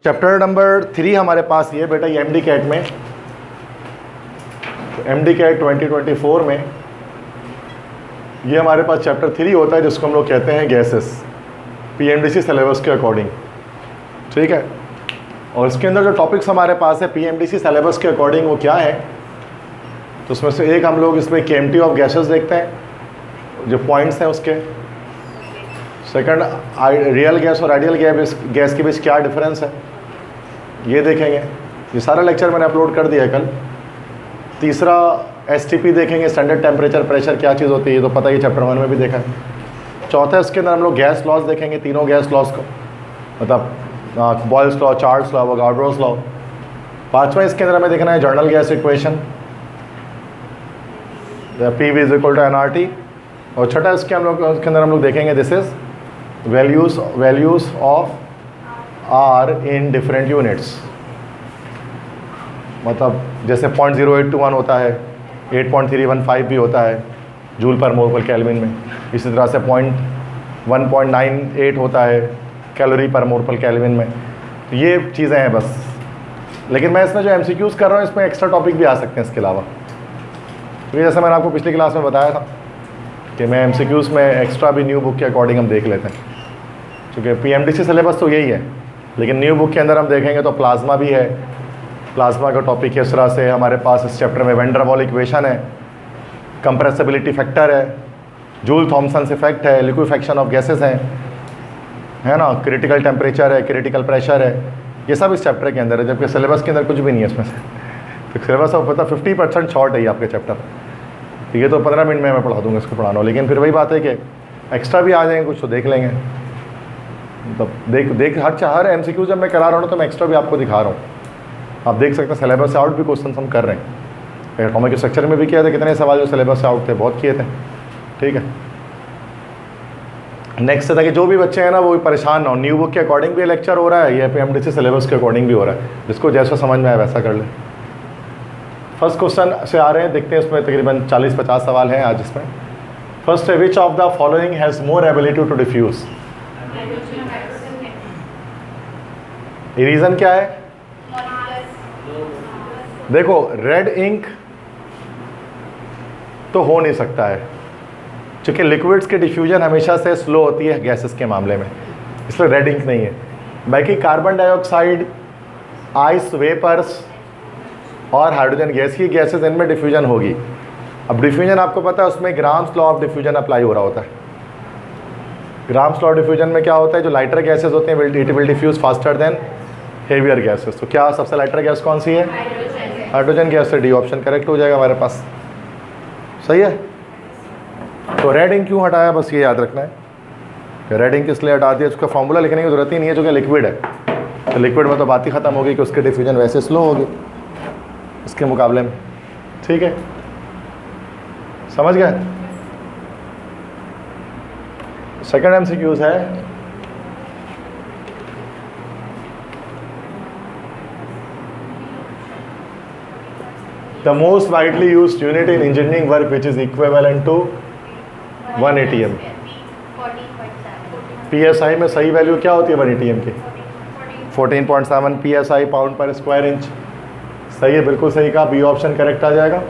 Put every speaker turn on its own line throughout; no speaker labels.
Chapter number 3 हमारे पास ये बेटा, ये एमडी कैट में, एमडी कैट 2024 में ये हमारे पास चैप्टर 3 होता है जिसको हम लोग कहते हैं गैसेस, पीएमडीसी सिलेबस के अकॉर्डिंग, ठीक है। और इसके अंदर जो टॉपिक्स हमारे पास है पीएमडीसी सिलेबस के अकॉर्डिंग वो क्या है, तो उसमें से एक हम लोग इसमें केएमटी ऑफ गैसेस देखते हैं, जो पॉइंट्स हैं उसके। सेकंड, रियल गैस और आइडियल गैस के बीच क्या डिफरेंस है ये देखेंगे। ये सारा लेक्चर मैंने अपलोड कर दिया है कल। तीसरा, एसटीपी देखेंगे, स्टैंडर्ड टेम्परेचर प्रेशर क्या चीज़ होती है, ये तो पता ही चैप्टर 1 में भी देखा है। चौथा, इसके अंदर हम लोग गैस लॉज देखेंगे, तीनों गैस लॉज को, मतलब Boyle's law, Charles law, Avogadro's law. पाँचवा, इसके अंदर हमें देखना है general gas equation, PV = nRT। और छठा, इसके अंदर हम लोग देखेंगे this is values of R in different units, मतलब जैसे 0.0821 होता है, 8.315 भी होता है जूल पर मोल पर केल्विन में, इसी तरह से 1.98 होता है कैलोरी पर मोल पर केल्विन में। तो ये चीज़ें हैं बस। लेकिन मैं इसमें जो MCQs कर रहा हूँ इसमें एक्स्ट्रा टॉपिक भी आ सकते हैं इसके अलावा, क्योंकि जैसे मैंने आपको पिछली क्लास में बताया था कि मैं MCQs में एक्स्ट्रा भी न्यू बुक के अकॉर्डिंग हम देख लेते हैं, क्योंकि PMDC सिलेबस तो यही है, लेकिन न्यू बुक के अंदर हम देखेंगे तो प्लाज्मा भी है, प्लाज्मा का टॉपिक है। इस तरह से हमारे पास इस चैप्टर में वैन डर वाल इक्वेशन है, कंप्रेसिबिलिटी फैक्टर है, जूल थॉमसन इफेक्ट है, लिक्विफेक्शन ऑफ गैसेस हैं, है ना, क्रिटिकल टेम्परेचर है, क्रिटिकल प्रेशर है, ये सब इस चैप्टर के अंदर है, जबकि सिलेबस के अंदर कुछ भी नहीं है इसमें से। तो सिलेबस आप पता 50% शॉर्ट है ये आपके चैप्टर, तो ये तो 15 मिनट में मैं पढ़ा दूँगा इसको पढ़ाना हो। लेकिन फिर वही बात है कि एक्स्ट्रा भी आ जाएंगे कुछ तो देख लेंगे, मतलब देख हर MCQ जब मैं करा रहा हूँ तो मैं एक्स्ट्रा भी आपको दिखा रहा हूँ, आप देख सकते हैं। सिलेबस से आउट भी क्वेश्चन हम कर रहे हैं, एटॉमिक स्ट्रक्चर में भी किया था, कितने सवाल जो सिलेबस से आउट थे, बहुत किए थे, ठीक है। नेक्स्ट था कि जो भी बच्चे हैं ना वो भी परेशान ना हो, न्यू बुक के अकॉर्डिंग भी लेक्चर हो रहा है, ये PMDC सिलेबस के अकॉर्डिंग भी हो रहा है, जिसको जैसा समझ में आए वैसा कर ले। फर्स्ट क्वेश्चन से आ रहे हैं, देखते हैं, इसमें तकरीबन 40-50 सवाल हैं आज इसमें। फर्स्ट है, which of the following has more ability to diffuse. Reason क्या है? देखो, रेड इंक तो हो नहीं सकता है, क्योंकि लिक्विड्स की डिफ्यूजन हमेशा से स्लो होती है गैसेस के मामले में, इसलिए रेड इंक नहीं है। बाकी कार्बन डाइऑक्साइड, आइस, वेपर्स और हाइड्रोजन गैस की गैसेस, इनमें डिफ्यूजन होगी। अब डिफ्यूजन आपको पता है उसमें grams law of diffusion apply हो रहा होता है। ग्राम्स लॉ ऑफ डिफ्यूजन में क्या होता है, जो लाइटर गैसेस होते हैं it will diffuse faster than heavier gases. तो क्या सबसे लाइटर गैस कौन सी है? Hydrogen gas. से डी ऑप्शन करेक्ट हो जाएगा हमारे पास, सही है। तो रेड इंक क्यों हटाया, बस ये याद रखना है कि रेड इंक इसलिए हटा दिया, उसका फॉर्मूला लिखने की जरूरत ही नहीं है, जो कि लिक्विड है। तो लिक्विड में तो बात ही खत्म होगी कि उसकी डिफ्यूजन वैसे स्लो होगी इसके मुकाबले में, ठीक है, समझ गए। सेकंड MCQs है, the most widely used unit in engineering work which is equivalent to 1 ATM। PSI में सही वैल्यू क्या होती है 1 ATM की? 14.7 PSI, पाउंड पर स्क्वायर इंच। सही है, बिल्कुल सही कहा, बी ऑप्शन करेक्ट आ जाएगा।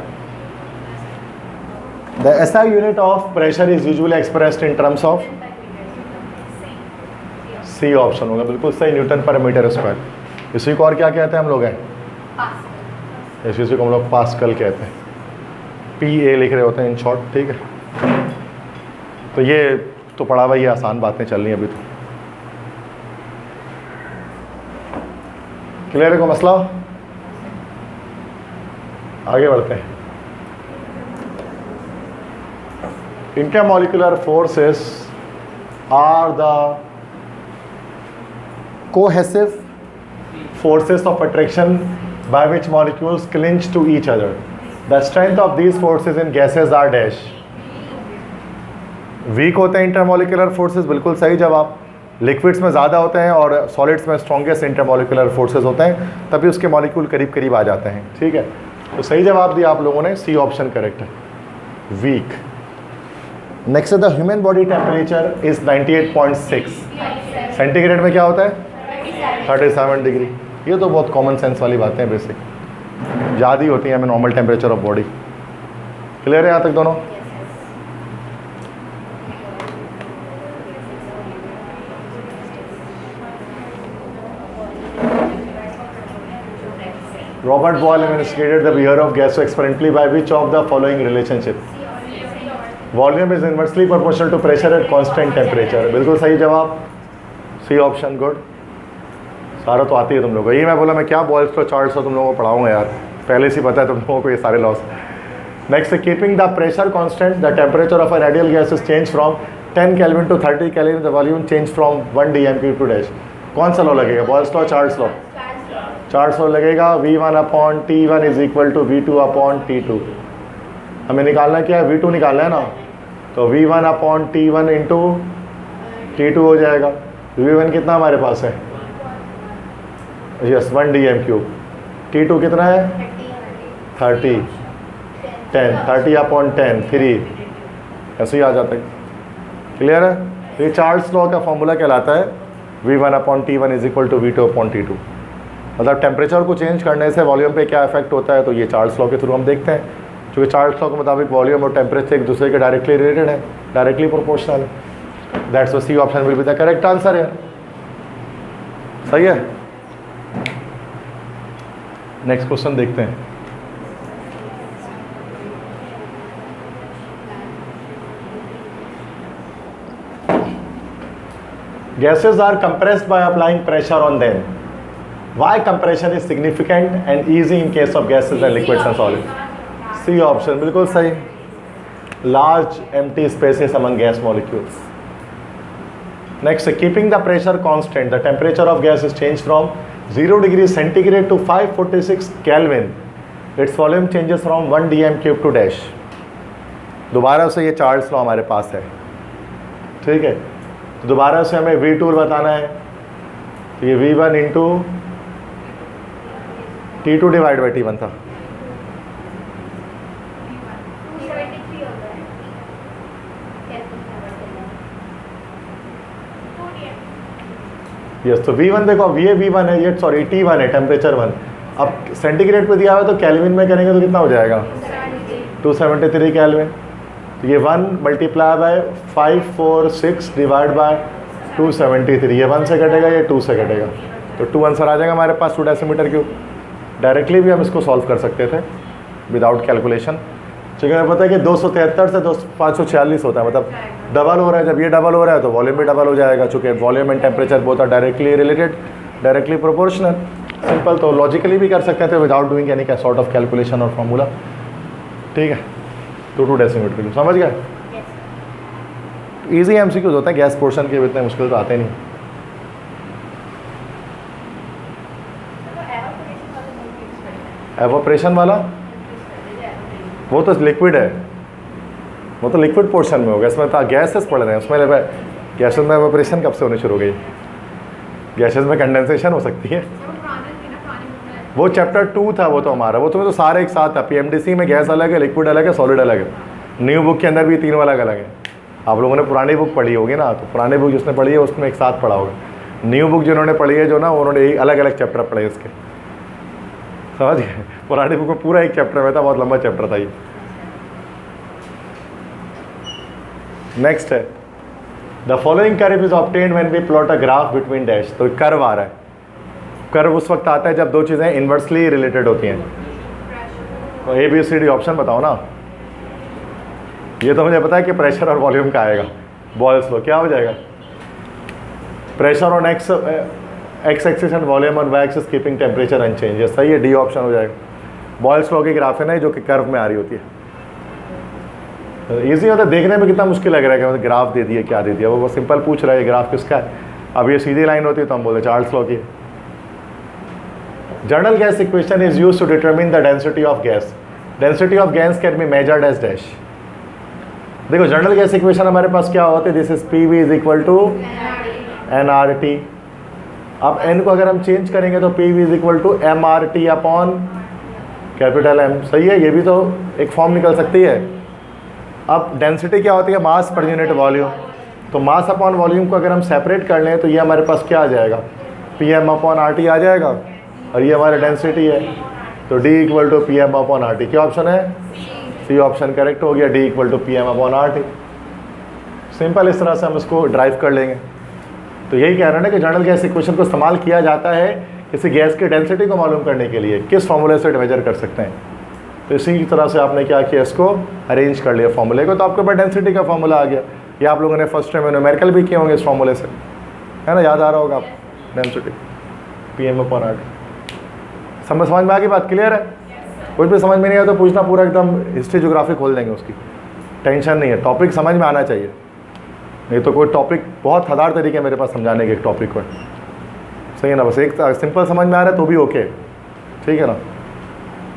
The SI unit of pressure is usually expressed in terms of, C option होगा बिल्कुल सही, न्यूटन पर मीटर स्क्वायर। इसी को और क्या कहते हैं हम लोग हैं, इसी को हम लोग पास्कल कहते हैं, PA लिख रहे होते हैं इन शॉर्ट, ठीक है। तो ये तो पढ़ा हुआ, ये आसान बातें चल रही हैं अभी तो, क्लियर है को मसला। आगे बढ़ते हैं। Intermolecular forces are the cohesive forces of attraction by which molecules clinch to each other. The strength of these forces in gases are dash. Weak होते हैं इंटरमोलिकुलर फोर्सेस, बिल्कुल सही जवाब। लिक्विड्स में ज़्यादा होते हैं और सॉलिड्स में स्ट्रॉन्गेस्ट इंटरमोलिकुलर फोर्सेस होते हैं, तभी उसके मॉलिक्यूल करीब करीब आ जाते हैं, ठीक है। तो सही जवाब दिया आप लोगों ने, सी ऑप्शन करेक्ट है, weak. Next the human body temperature is 98.6 centigrade में क्या होता है 37 डिग्री। ये तो बहुत कॉमन सेंस वाली बातें हैं, बेसिक याद ही होती हैं हमें, normal temperature of body. Clear है यहाँ तक दोनों? Robert Boyle investigated the behavior of gas experimentally by which of the following relationship? Volume is inversely proportional to pressure at constant temperature। बिल्कुल सही जवाब, सी ऑप्शन, गुड। सारा तो आती है तुम लोगों को। ये मैं बोला मैं क्या बॉयल्स लॉ चार्ट्स हो तुम लोगों को पढ़ाऊंगा यार, पहले से पता है तुम लोगों को ये सारे laws. Next, keeping the pressure constant the temperature of an ideal gas is change from 10 kelvin to 30 kelvin, the volume change from 1 dm³ to dash. कौन सा लॉ लगेगा, Boyle's law Charles law? Charles law लगेगा। V1/T1 is equal to V2/T2। हमें निकालना क्या है, V2 निकालना है ना, तो V1/T1 इंटू T2 हो जाएगा। V1 कितना हमारे पास है, यस 1 dm³। T2 कितना है 30, 10 30/10 3, ऐसे ही आ जाता है। क्लियर है? ये चार्ल्स लॉ का फॉर्मूला कहलाता है V1/T1 is equal to V2/T2। मतलब टेम्परेचर को चेंज करने से वॉल्यूम पे क्या इफेक्ट होता है, तो ये चार्ल्स लॉ के थ्रू हम देखते हैं। क्योंकि चार्ल्स लॉ के मुताबिक वॉल्यूम और टेम्परेचर एक दूसरे के डायरेक्टली रिलेटेड है, डायरेक्टली प्रोपोर्शनल है। That's why C option will be the correct answer है। सही है। नेक्स्ट क्वेश्चन देखते हैं। Gases are compressed by applying pressure on them. Why compression is significant and easy in case of gases and liquids and solids? C option, बिल्कुल सही। Large empty spaces among gas molecules. Next, keeping the pressure constant, the temperature of gas is changed from 0 degrees centigrade to 546 Kelvin. Its volume changes from 1 dm³ to dash। दोबारा से ये Charles law हमारे पास है, ठीक है। तो दोबारा से हमें V2 बताना है, तो ये V1 into T2 divide by T1 था। यस, तो V1 देखो, ये V1 है, ये सॉरी T1 है, टेम्परेचर 1। अब सेंटीग्रेड पे दिया हुआ है तो केल्विन में करेंगे तो कितना हो जाएगा 273 केल्विन। तो ये 1 मल्टीप्लाई बाय 546 डिवाइड बाय 273, ये 1 से कटेगा, ये 2 से कटेगा, तो 2 आंसर आ जाएगा हमारे पास 2 डेसीमीटर³। डायरेक्टली भी हम इसको सॉल्व कर सकते थे विदाउट कैलकुलेशन। क्योंकि हमें पता है कि 273 से 546 होता है, मतलब डबल हो रहा है। जब ये डबल हो रहा है तो वॉल्यूम भी डबल हो जाएगा, चूँकि volume and temperature both are directly related, directly proportional. Simple, तो लॉजिकली भी कर सकते थे without doing any sort of calculation और फॉर्मूला। ठीक है, 2 डेसीमीटर³, समझ गए? ईजी एमसीक्यूज होते हैं, गैस पोर्शन के इतने मुश्किल तो आते नहीं। एवोपरेशन वाला वो तो लिक्विड है, वो तो लिक्विड पोर्शन में होगा। इसमें तो गैसेस पड़ रहे हैं, उसमें गैसेस में एवोपरेशन कब से होनी शुरू हो गई? गैसेस में कंडेंसेशन हो सकती है। वो चैप्टर 2 था वो तो हमारा, वो तुम्हें तो सारे एक साथ था। पीएमडीसी में गैस अलग है, लिक्विड अलग है, सॉलिड अलग है। न्यू बुक के अंदर भी तीनों अलग अलग है। आप लोगों ने पुरानी बुक पढ़ी होगी ना, तो पुरानी बुक जिसने पढ़ी है उसमें एक साथ पढ़ा होगा। न्यू बुक जिन्होंने पढ़ी है जो ना, उन्होंने अलग अलग चैप्टर पढ़े इसके, समझ गए? पुरानी बुक में पूरा एक चैप्टर में था, बहुत लंबा चैप्टर था ये। नेक्स्ट है, the following curve is obtained when we plot a graph between dash. तो कर्व आ रहा है, कर्व उस वक्त आता है जब दो चीज़ें इन्वर्सली रिलेटेड होती हैं। तो ABCD ऑप्शन बताओ ना। ये तो मुझे पता है कि प्रेशर और वॉल्यूम का आएगा। बॉयल्स लॉ क्या हो जाएगा? Pressure on x axis and volume on y axis keeping temperature unchange. सही है, डी ऑप्शन हो जाएगा। बॉयल्स लॉ की ग्राफ है ना, जो कि कर्व में आ रही होती है। ईजी होता है, देखने में कितना मुश्किल लग रहा है कि मतलब ग्राफ दे दिया, क्या दे दिया। वो सिंपल पूछ रहा है ग्राफ किसका है। अब ये सीधी लाइन होती है तो हम बोलते चार्ल्स लॉ की। General gas equation is used to determine the density of gas. Density of gas can be measured as dash. देखो जनरल गैस इक्वेशन हमारे पास क्या होती है, this is PV is equal to nRT। अब n को अगर हम चेंज करेंगे तो PV is equal to mRT upon capital M। सही है, ये भी तो एक फॉर्म निकल सकती है। अब डेंसिटी क्या होती है? मास पर यूनिट वॉल्यूम। तो मास अपॉन वॉल्यूम को अगर हम सेपरेट कर लें तो ये हमारे पास क्या आ जाएगा? PM/RT आ जाएगा, और ये हमारी डेंसिटी है, तो D = PM/RT। क्या ऑप्शन है? C ऑप्शन करेक्ट हो गया, D = PM/RT। सिंपल, इस तरह से हम इसको ड्राइव कर लेंगे। तो यही कह रहे हैं ना कि जनरल गैस इक्वेशन को इस्तेमाल किया जाता है किसी गैस की डेंसिटी को मालूम करने के लिए, किस फॉर्मूले से मेजर कर सकते हैं। तो इसी तरह से आपने क्या किया, इसको अरेंज कर लिया फॉर्मूले को, तो आपके पास डेंसिटी का फॉर्मूला आ गया। ये आप लोगों ने फर्स्ट टाइम में न्यूमेरिकल भी किए होंगे इस फॉर्मूले से, है ना, याद आ रहा होगा आप, डेंसिटी PM/RT। समझ में आ गई बात? क्लियर है? कुछ भी समझ में नहीं आया तो पूछना, पूरा एकदम हिस्ट्री ज्योग्राफी खोल देंगे उसकी, टेंशन नहीं है। टॉपिक समझ में आना चाहिए, नहीं तो कोई टॉपिक बहुत हज़ार तरीके मेरे पास समझाने के एक टॉपिक को, सही है ना। बस एक सिंपल समझ में आ रहा है तो भी ओके, ठीक है ना।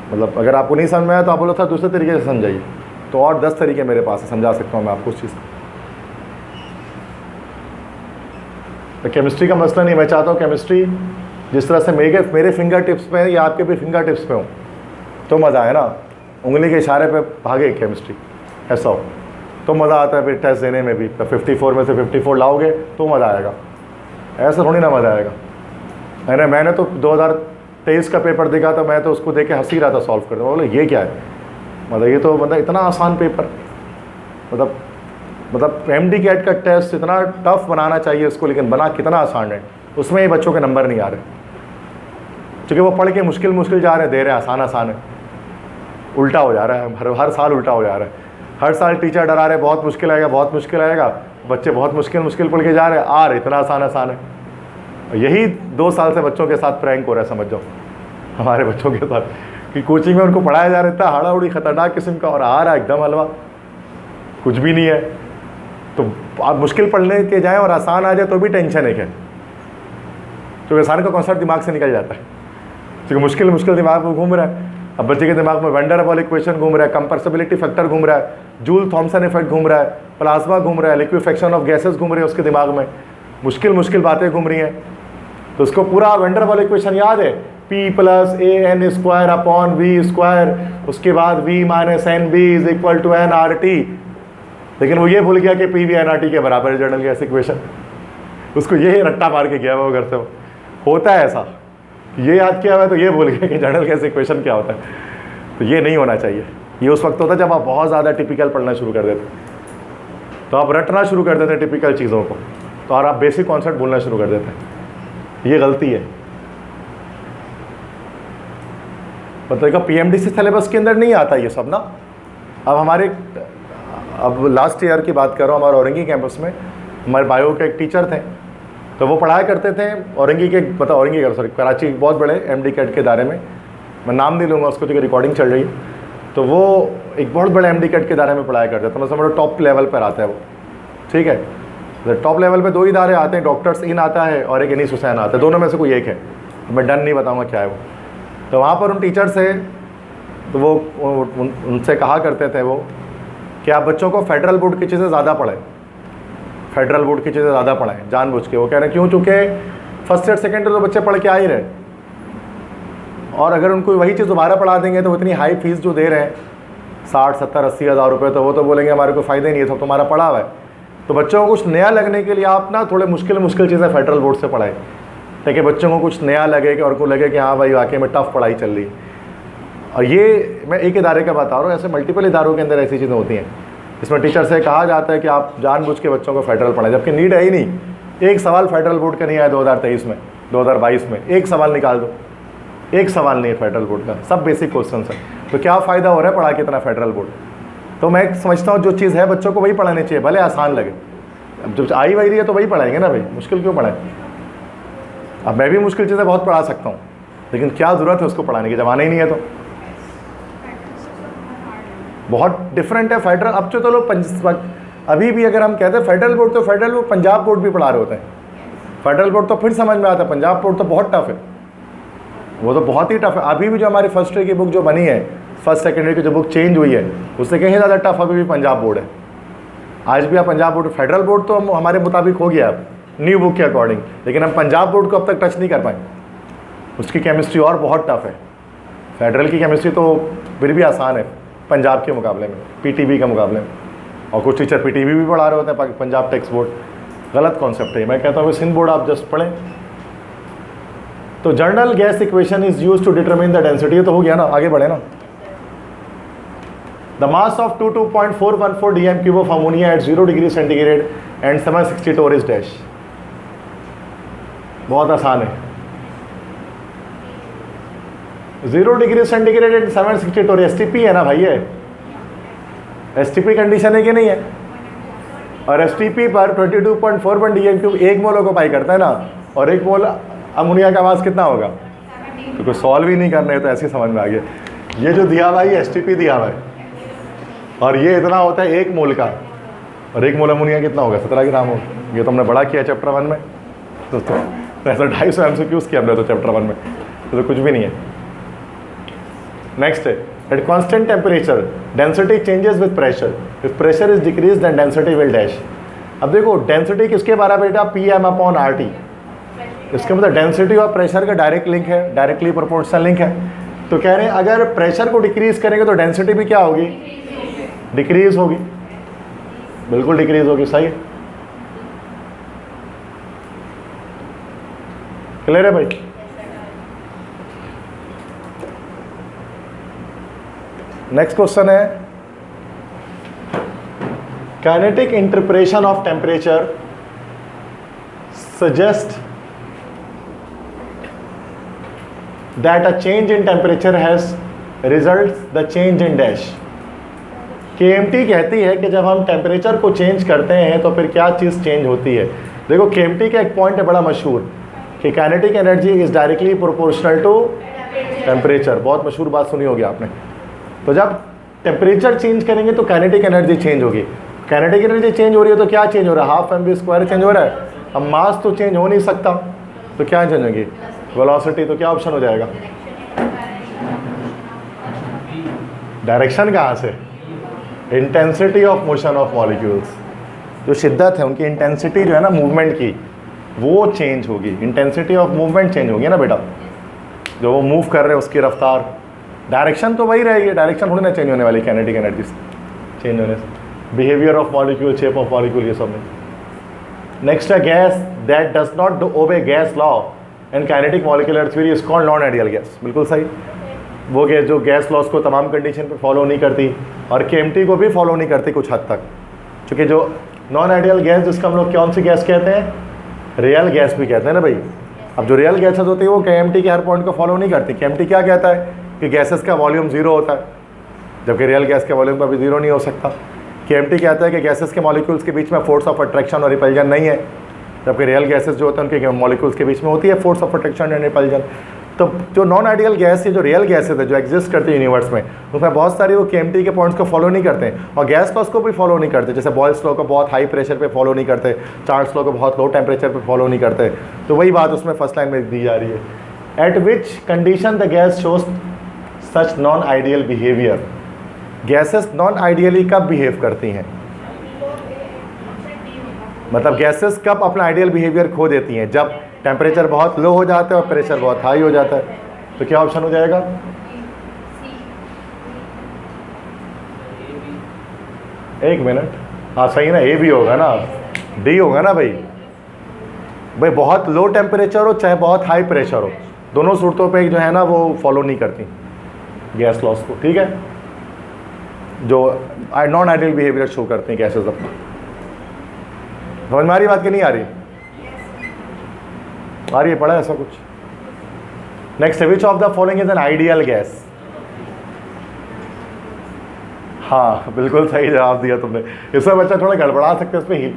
मतलब अगर आपको नहीं समझ में आया तो आप बोलो था दूसरे तरीके से समझाइए, तो और 10 तरीके मेरे पास है, समझा सकता हूँ मैं आपको उस चीज़ को। तो केमिस्ट्री का मसला नहीं, मैं चाहता हूँ केमिस्ट्री जिस तरह से मेरे फिंगर टिप्स पे है या आपके भी फिंगर टिप्स पे हो तो मज़ा आए ना, उंगली के इशारे पे भागे केमिस्ट्री, ऐसा हो तो मज़ा आता है फिर टेस्ट देने में भी। तो 54 में से 54 लाओगे तो मज़ा आएगा, ऐसा थोड़ी ना मज़ा आएगा। मैंने तो 2023 का पेपर देखा था, मैं तो उसको देख के हंसी रहा था सॉल्व करते, बोले ये क्या है, मतलब ये तो मतलब इतना आसान पेपर, मतलब MD कैट का टेस्ट इतना टफ बनाना चाहिए इसको, लेकिन बना कितना आसान है, उसमें ये बच्चों के नंबर नहीं आ रहे क्योंकि वो पढ़ के मुश्किल जा रहे, दे रहे आसान है, उल्टा हो जा रहा है, हर साल उल्टा हो जा रहा है। हर साल टीचर डरा रहे बहुत मुश्किल आएगा, बच्चे बहुत मुश्किल पढ़ के जा रहे हैं, आ रहे इतना आसान है। यही 2 साल से बच्चों के साथ प्रैंक हो रहा है, समझ जाओ हमारे बच्चों के साथ, कि कोचिंग में उनको पढ़ाया जा रहा है इतना हाड़ा-उड़ी खतरनाक किस्म का, और आ रहा है एकदम हलवा, कुछ भी नहीं है। तो आप मुश्किल पढ़ने के जाएँ और आसान आ जाए तो भी टेंशन है क्या, क्योंकि आसान का कॉन्सेप्ट दिमाग से निकल जाता है, क्योंकि मुश्किल दिमाग में घूम रहा है। अब बच्चे के दिमाग में वैन डेर वाल इक्वेशन घूम रहा है, कंप्रेसिबिलिटी फैक्टर घूम रहा है, जूल थॉमसन इफेक्ट घूम रहा है, प्लाज्मा घूम रहा है, लिक्विफेक्शन ऑफ गैसेस घूम रहे हैं उसके दिमाग में, मुश्किल बातें घूम रही हैं। तो उसको पूरा वैन डेर वाल इक्वेशन याद है, P + AN²/V², उसके बाद V - NB = nRT, लेकिन वो ये भूल गया कि PV nRT के बराबर है जनरल गैस इक्वेशन, उसको ये रट्टा मार के गया वो घर से। होता है ऐसा, ये याद किया हुआ तो ये भूल गया कि जनरल गैस इक्वेशन क्या होता है। तो ये नहीं होना चाहिए, ये उस वक्त होता है जब आप बहुत ज़्यादा टिपिकल पढ़ना शुरू कर देते, तो आप रटना शुरू कर देते हैं टिपिकल चीज़ों को, तो और आप बेसिक कॉन्सेप्ट भूलना शुरू कर देते हैं, ये गलती है। मतलब PMDC सिलेबस के अंदर नहीं आता ये सब ना। अब लास्ट ईयर की बात कर रहा हूँ, हमारे औरंगी कैंपस में हमारे बायो के एक टीचर थे, तो वो पढ़ाया करते थे औरंगी के, कराची बहुत बड़े MD कैट के दायरे में, मैं नाम नहीं लूँगा उसको क्योंकि रिकॉर्डिंग चल रही है, तो वो एक बहुत बड़े MD कैट के दायरे में पढ़ाया करते थे, मतलब टॉप लेवल पर आता है वो, ठीक है। तो टॉप लेवल पे 2 ही इदारे आते हैं, डॉक्टर्स इन आता है और एक अनीस हुसैन आता है, दोनों में से कोई एक है, मैं डन नहीं बताऊँगा क्या है वो। तो वहाँ पर उन टीचर से, तो वो उनसे कहा करते थे वो कि आप बच्चों को फेडरल बोर्ड की चीज़ें ज़्यादा पढ़ाएं, फेडरल बोर्ड की चीज़ें ज़्यादा पढ़ाएं जानबूझ के। वो कह रहे हैं क्यों, चूँकि फर्स्ट ईयर सेकेंड ईयर तो बच्चे पढ़ के आ ही रहे, और अगर उनको वही चीज़ दोबारा पढ़ा देंगे तो वो इतनी हाई फीस जो दे रहे हैं 60, 70, 80 हज़ार रुपये, तो वो तो बोलेंगे हमारे को फ़ायदा नहीं है, सब तुम्हारा पढ़ा हुआ है। तो बच्चों को कुछ नया लगने के लिए आप ना थोड़े मुश्किल चीज़ें फेडरल बोर्ड से पढ़ाएं, ताकि बच्चों को कुछ नया लगे और को लगे कि हाँ भाई वाकई में टफ पढ़ाई चल रही है। और ये मैं एक इदारे का बता रहा हूँ, ऐसे मल्टीपल इदारों के अंदर ऐसी चीज़ें होती हैं, इसमें टीचर से कहा जाता है कि आप जानबूझ के बच्चों को फेडरल पढ़ाएं, जबकि नीड है ही नहीं। एक सवाल फेडरल बोर्ड का नहीं आया 2023 में, 2022 में, एक सवाल निकाल दो, एक सवाल नहीं है फेडरल बोर्ड का, सब बेसिक क्वेश्चन है। तो क्या फ़ायदा हो रहा है पढ़ा के इतना फेडरल बोर्ड? तो मैं समझता हूँ जो चीज़ है बच्चों को वही पढ़ानी चाहिए, भले आसान लगे। अब जब आई वही रही है तो वही पढ़ाएंगे ना भाई, मुश्किल क्यों पढ़ाएं? अब मैं भी मुश्किल चीज़ें बहुत पढ़ा सकता हूँ, लेकिन क्या ज़रूरत है उसको पढ़ाने की, ज़माना ही नहीं है। तो बहुत डिफरेंट है फेडरल। अब तो चलो अभी भी अगर हम कहते हैं फेडरल बोर्ड, तो फेडरल बोर्ड पंजाब बोर्ड भी पढ़ा रहे होते हैं। फेडरल बोर्ड तो फिर समझ में आता है, पंजाब बोर्ड तो बहुत टफ है, वो तो बहुत ही टफ है। अभी भी जो हमारी फर्स्ट ईयर की बुक जो बनी है, फर्स्ट सेकेंड ईयर की जो बुक चेंज हुई है, उससे कहीं ज़्यादा टफ अभी भी पंजाब बोर्ड है। आज भी आप पंजाब बोर्ड, फेडरल बोर्ड तो हमारे मुताबिक हो गया अब न्यू बुक के अकॉर्डिंग, लेकिन हम पंजाब बोर्ड को अब तक टच नहीं कर पाए। उसकी केमिस्ट्री और बहुत टफ है, फेडरल की केमिस्ट्री तो फिर भी आसान है पंजाब के मुकाबले में, PTB के मुकाबले में। और कुछ टीचर PTB भी पढ़ा रहे होते हैं, पंजाब टेक्स्ट बोर्ड। गलत कॉन्सेप्ट है। मैं कहता हूँ सिंध बोर्ड आप जस्ट पढ़ें, तो general gas equation is use to determine the density, तो हो गया ना, आगे बढ़े ना। The mass of 22.414 dm cube ऑफ ammonia at 0 degree centigrade and 760 torr इज डैश। बहुत आसान है, 0 degree centigrade and 760 torr, STP है ना भाई, ये STP कंडीशन है कि नहीं है? और STP पर 22.41 dm cube 1 मोल ऑक्यूपाई करता है ना, और 1 मोल अमोनिया का मास कितना होगा? तो कोई सॉल्व ही नहीं करना है, तो ऐसे समझ में आ गया। ये जो दिया हुआ है STP दिया हुआ है, और ये इतना होता है 1 मोल का, और 1 मोल अमोनिया कितना होगा? 17 ग्राम होगा। ये तो हमने बड़ा किया चैप्टर 1 में, तो ऐसा 250 MCQs किया हमने तो चैप्टर 1 में, तो कुछ भी नहीं है। नेक्स्ट है, at constant temperature density changes with pressure, if pressure is decrease then density will dash. अब देखो डेंसिटी किसके बराबर बेटा? PM/RT। इसका मतलब डेंसिटी और प्रेशर का डायरेक्ट लिंक है, डायरेक्टली प्रोपोर्शनल लिंक है। तो कह रहे हैं अगर प्रेशर को डिक्रीज करेंगे तो डेंसिटी भी क्या होगी? डिक्रीज होगी, बिल्कुल डिक्रीज होगी, सही है, क्लियर है भाई? नेक्स्ट क्वेश्चन है, kinetic interpretation of temperature suggest that a change in temperature has results the change in dash। KMT कहती है कि जब हम टेम्परेचर को चेंज करते हैं तो फिर क्या चीज़ चेंज होती है। देखो KMT का एक पॉइंट है बड़ा मशहूर कि kinetic energy is directly proportional to temperature, बहुत मशहूर बात सुनी होगी आपने। तो जब टेम्परेचर चेंज करेंगे तो काइनेटिक एनर्जी चेंज होगी। काइनेटिक एनर्जी चेंज हो रही है तो क्या चेंज हो रहा है? 12 mv² चेंज हो रहा है। अब मास तो चेंज हो नहीं सकता, तो क्या चेंज होगी? वेलोसिटी। तो क्या ऑप्शन हो जाएगा? डायरेक्शन कहाँ से? Intensity of motion of molecules, जो शिद्दत है उनकी इंटेंसिटी जो है ना मूवमेंट की, वो चेंज होगी। इंटेंसिटी ऑफ मूवमेंट चेंज होगी ना बेटा, जो वो मूव कर रहे हैं उसकी रफ्तार। डायरेक्शन तो वही रहेगी, डायरेक्शन थोड़ी ना चेंज होने वाली काइनेटिक एनर्जी से चेंज होने से। Behaviour of molecule, shape of molecule, ये सब में। नेक्स्ट है, gas that does not obey gas law and kinetic molecular theory is called non ideal gas. बिल्कुल सही, वो गैस जो गैस लॉस को तमाम कंडीशन पे फॉलो नहीं करती और KMT को भी फॉलो नहीं करती कुछ हद तक, क्योंकि जो नॉन आइडियल गैस जिसका हम लोग कौन सी गैस कहते हैं? रियल गैस भी कहते हैं ना भाई। अब जो रियल गैसेस होती है वो KMT के हर पॉइंट को फॉलो नहीं करती। KMT क्या कहता है कि गैसेस का वॉल्यूम 0 होता है, जबकि रियल गैस के वॉल्यूम कभी 0 नहीं हो सकता। KMT कहता है कि गैसेस के मॉलिक्यूल्स के बीच में फोर्स ऑफ अट्रैक्शन और रिपल्जन नहीं है, जबकि रियल गैसेस जो होते हैं उनके मॉलिक्यूल्स के बीच में होती है force of attraction and repulsion. तो जो नॉन आइडियल गैस है, जो रियल गैसेस है जो एग्जिस्ट करती है यूनिवर्स में, उसमें बहुत सारी वो KMT के पॉइंट्स को फॉलो नहीं करते हैं और गैस लॉस को भी फॉलो नहीं करते। जैसे बॉयल्स लॉ को बहुत हाई प्रेशर पे फॉलो नहीं करते, चार्ल्स लॉ को बहुत लो टेम्परेचर पे फॉलो नहीं करते। तो वही बात उसमें फर्स्ट लाइन में दी जा रही है। Eight which condition the gas shows such non ideal behaviour. Gases non ideally कब बिहेव करती हैं? मतलब गैसेस कब अपना आइडियल बिहेवियर खो देती हैं? जब टेम्परेचर बहुत लो हो जाता है और प्रेशर बहुत हाई हो जाता है। तो क्या ऑप्शन हो जाएगा? एक मिनट, हाँ सही ना, ए भी होगा ना, डी होगा ना भाई। भाई बहुत लो टेम्परेचर हो चाहे बहुत हाई प्रेशर हो, दोनों सूरतों पे जो है ना वो फॉलो नहीं करती गैस लॉस को, ठीक है, जो नॉन आइडियल बिहेवियर शो करते हैं गैसेस अपना। समझ में आ रही बात कि नहीं आ रही? आ रही है, पढ़ा ऐसा कुछ? Next, which of the following is an ideal gas? हाँ बिल्कुल सही जवाब दिया तुमने। इसमें बच्चा थोड़ा गड़बड़ा सकते हैं इसमें ही।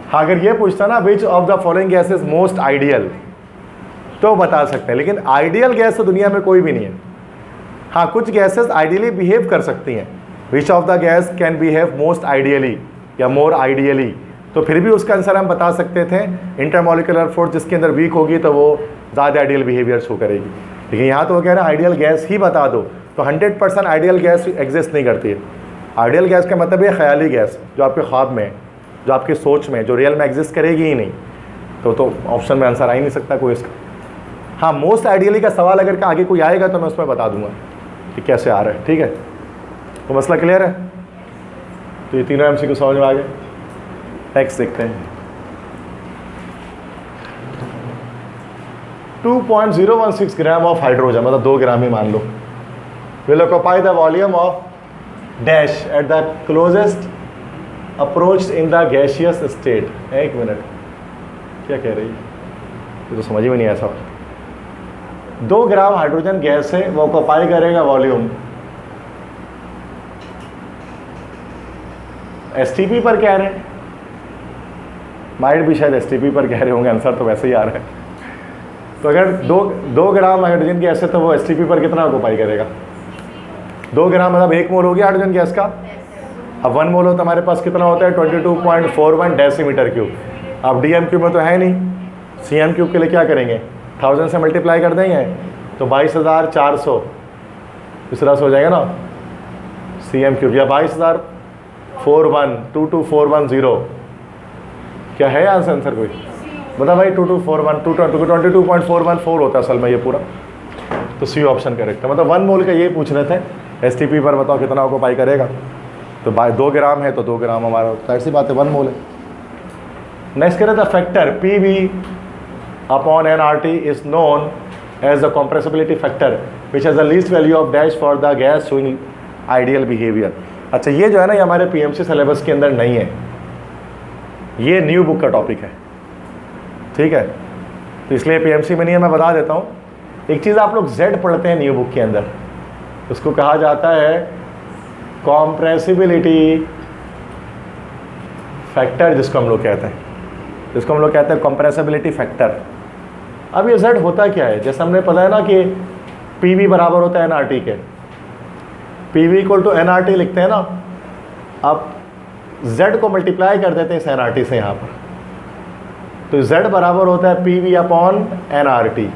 हाँ अगर ये पूछता ना विच of the following gas is most ideal तो बता सकते हैं, लेकिन आइडियल गैस तो दुनिया में कोई भी नहीं है। हाँ कुछ गैसेस आइडियली बिहेव कर सकती हैं। Which of the gas can behave most ideally या मोर आइडियली, तो फिर भी उसका आंसर हम बता सकते थे इंटरमॉलिक्यूलर फोर्स जिसके अंदर वीक होगी तो वो ज़्यादा आइडियल बिहेवियर शो करेगी। लेकिन यहाँ तो वो कह रहे हैं आइडियल गैस ही बता दो, तो 100% आइडियल गैस एग्जिस्ट नहीं करती है। आइडियल गैस का मतलब है ख्याली गैस जो आपके ख्वाब में है, जो आपकी सोच में, जो रियल में एग्जिस्ट करेगी ही नहीं। तो ऑप्शन में आंसर आ ही नहीं सकता कोई इसका। हाँ मोस्ट आइडियली का सवाल अगर आगे कोई आएगा तो मैं उसमें बता दूंगा कि कैसे आ रहा है, ठीक है। तो मसला क्लियर है? तो ये तीनों MCQ समझ में आ गए। नेक्स्ट देखते हैं। 2.016 ग्राम ऑफ हाइड्रोजन, मतलब 2 ग्राम ही मान लो, will occupy the volume of dash at the closest approach in the gaseous state. एक मिनट, क्या कह रही है, ये तो समझ में नहीं आया सवाल। 2 ग्राम हाइड्रोजन गैस है, वो ऑक्यूपाई करेगा वॉल्यूम एसटीपी पर कह रहे हैं, माइट भी शायद एसटीपी पर कह रहे होंगे, आंसर तो वैसे ही आ रहा है। तो अगर 2 ग्राम हाइड्रोजन गैस है तो वो एसटीपी पर कितना ऑक्यूपाई करेगा? 2 ग्राम मतलब 1 मोल हो गया हाइड्रोजन गैस का। अब 1 मोल हो तो हमारे पास कितना होता है? 22.41 डेसीमीटर क्यूब। अब डी एम क्यूब में तो है नहीं, सी एम क्यूब के लिए क्या करेंगे? 1000 से मल्टीप्लाई कर देंगे तो 22,400 इस तरह से हो जाएगा ना, सी एम क्यूब, या 22,041 क्या है आंसर कोई बता भाई? 22.414 होता है असल में ये पूरा, तो सी ऑप्शन करेक्ट है। मतलब 1 मोल का ये पूछ रहे थे, एसटीपी पर बताओ कितना ऑक्यूपाई करेगा, तो 2 ग्राम है तो 2 ग्राम हमारा, जाहिर सी बात है 1 मोल है। नेक्स्ट करें the factor P V upon N R T is known as the compressibility factor which has the least value of dash for the gas showing ideal behaviour. अच्छा, ये जो है ना, ये हमारे पीएमसी सिलेबस के अंदर नहीं है, ये न्यू बुक का टॉपिक है, ठीक है, तो इसलिए पीएमसी में नहीं है। मैं बता देता हूँ, एक चीज़ आप लोग जेड पढ़ते हैं न्यू बुक के अंदर, उसको कहा जाता है कॉम्प्रेसिबिलिटी फैक्टर, जिसको हम लोग कहते हैं कॉम्प्रेसिबिलिटी फैक्टर। अब ये जेड होता क्या है? जैसे हमने पता है ना कि पी वी बराबर होता है एन आर टी के, P V equal to N R T लिखते हैं ना। अब z को मल्टीप्लाई कर देते हैं इस एन आर टी से यहाँ पर, तो z बराबर होता है P V upon N R T.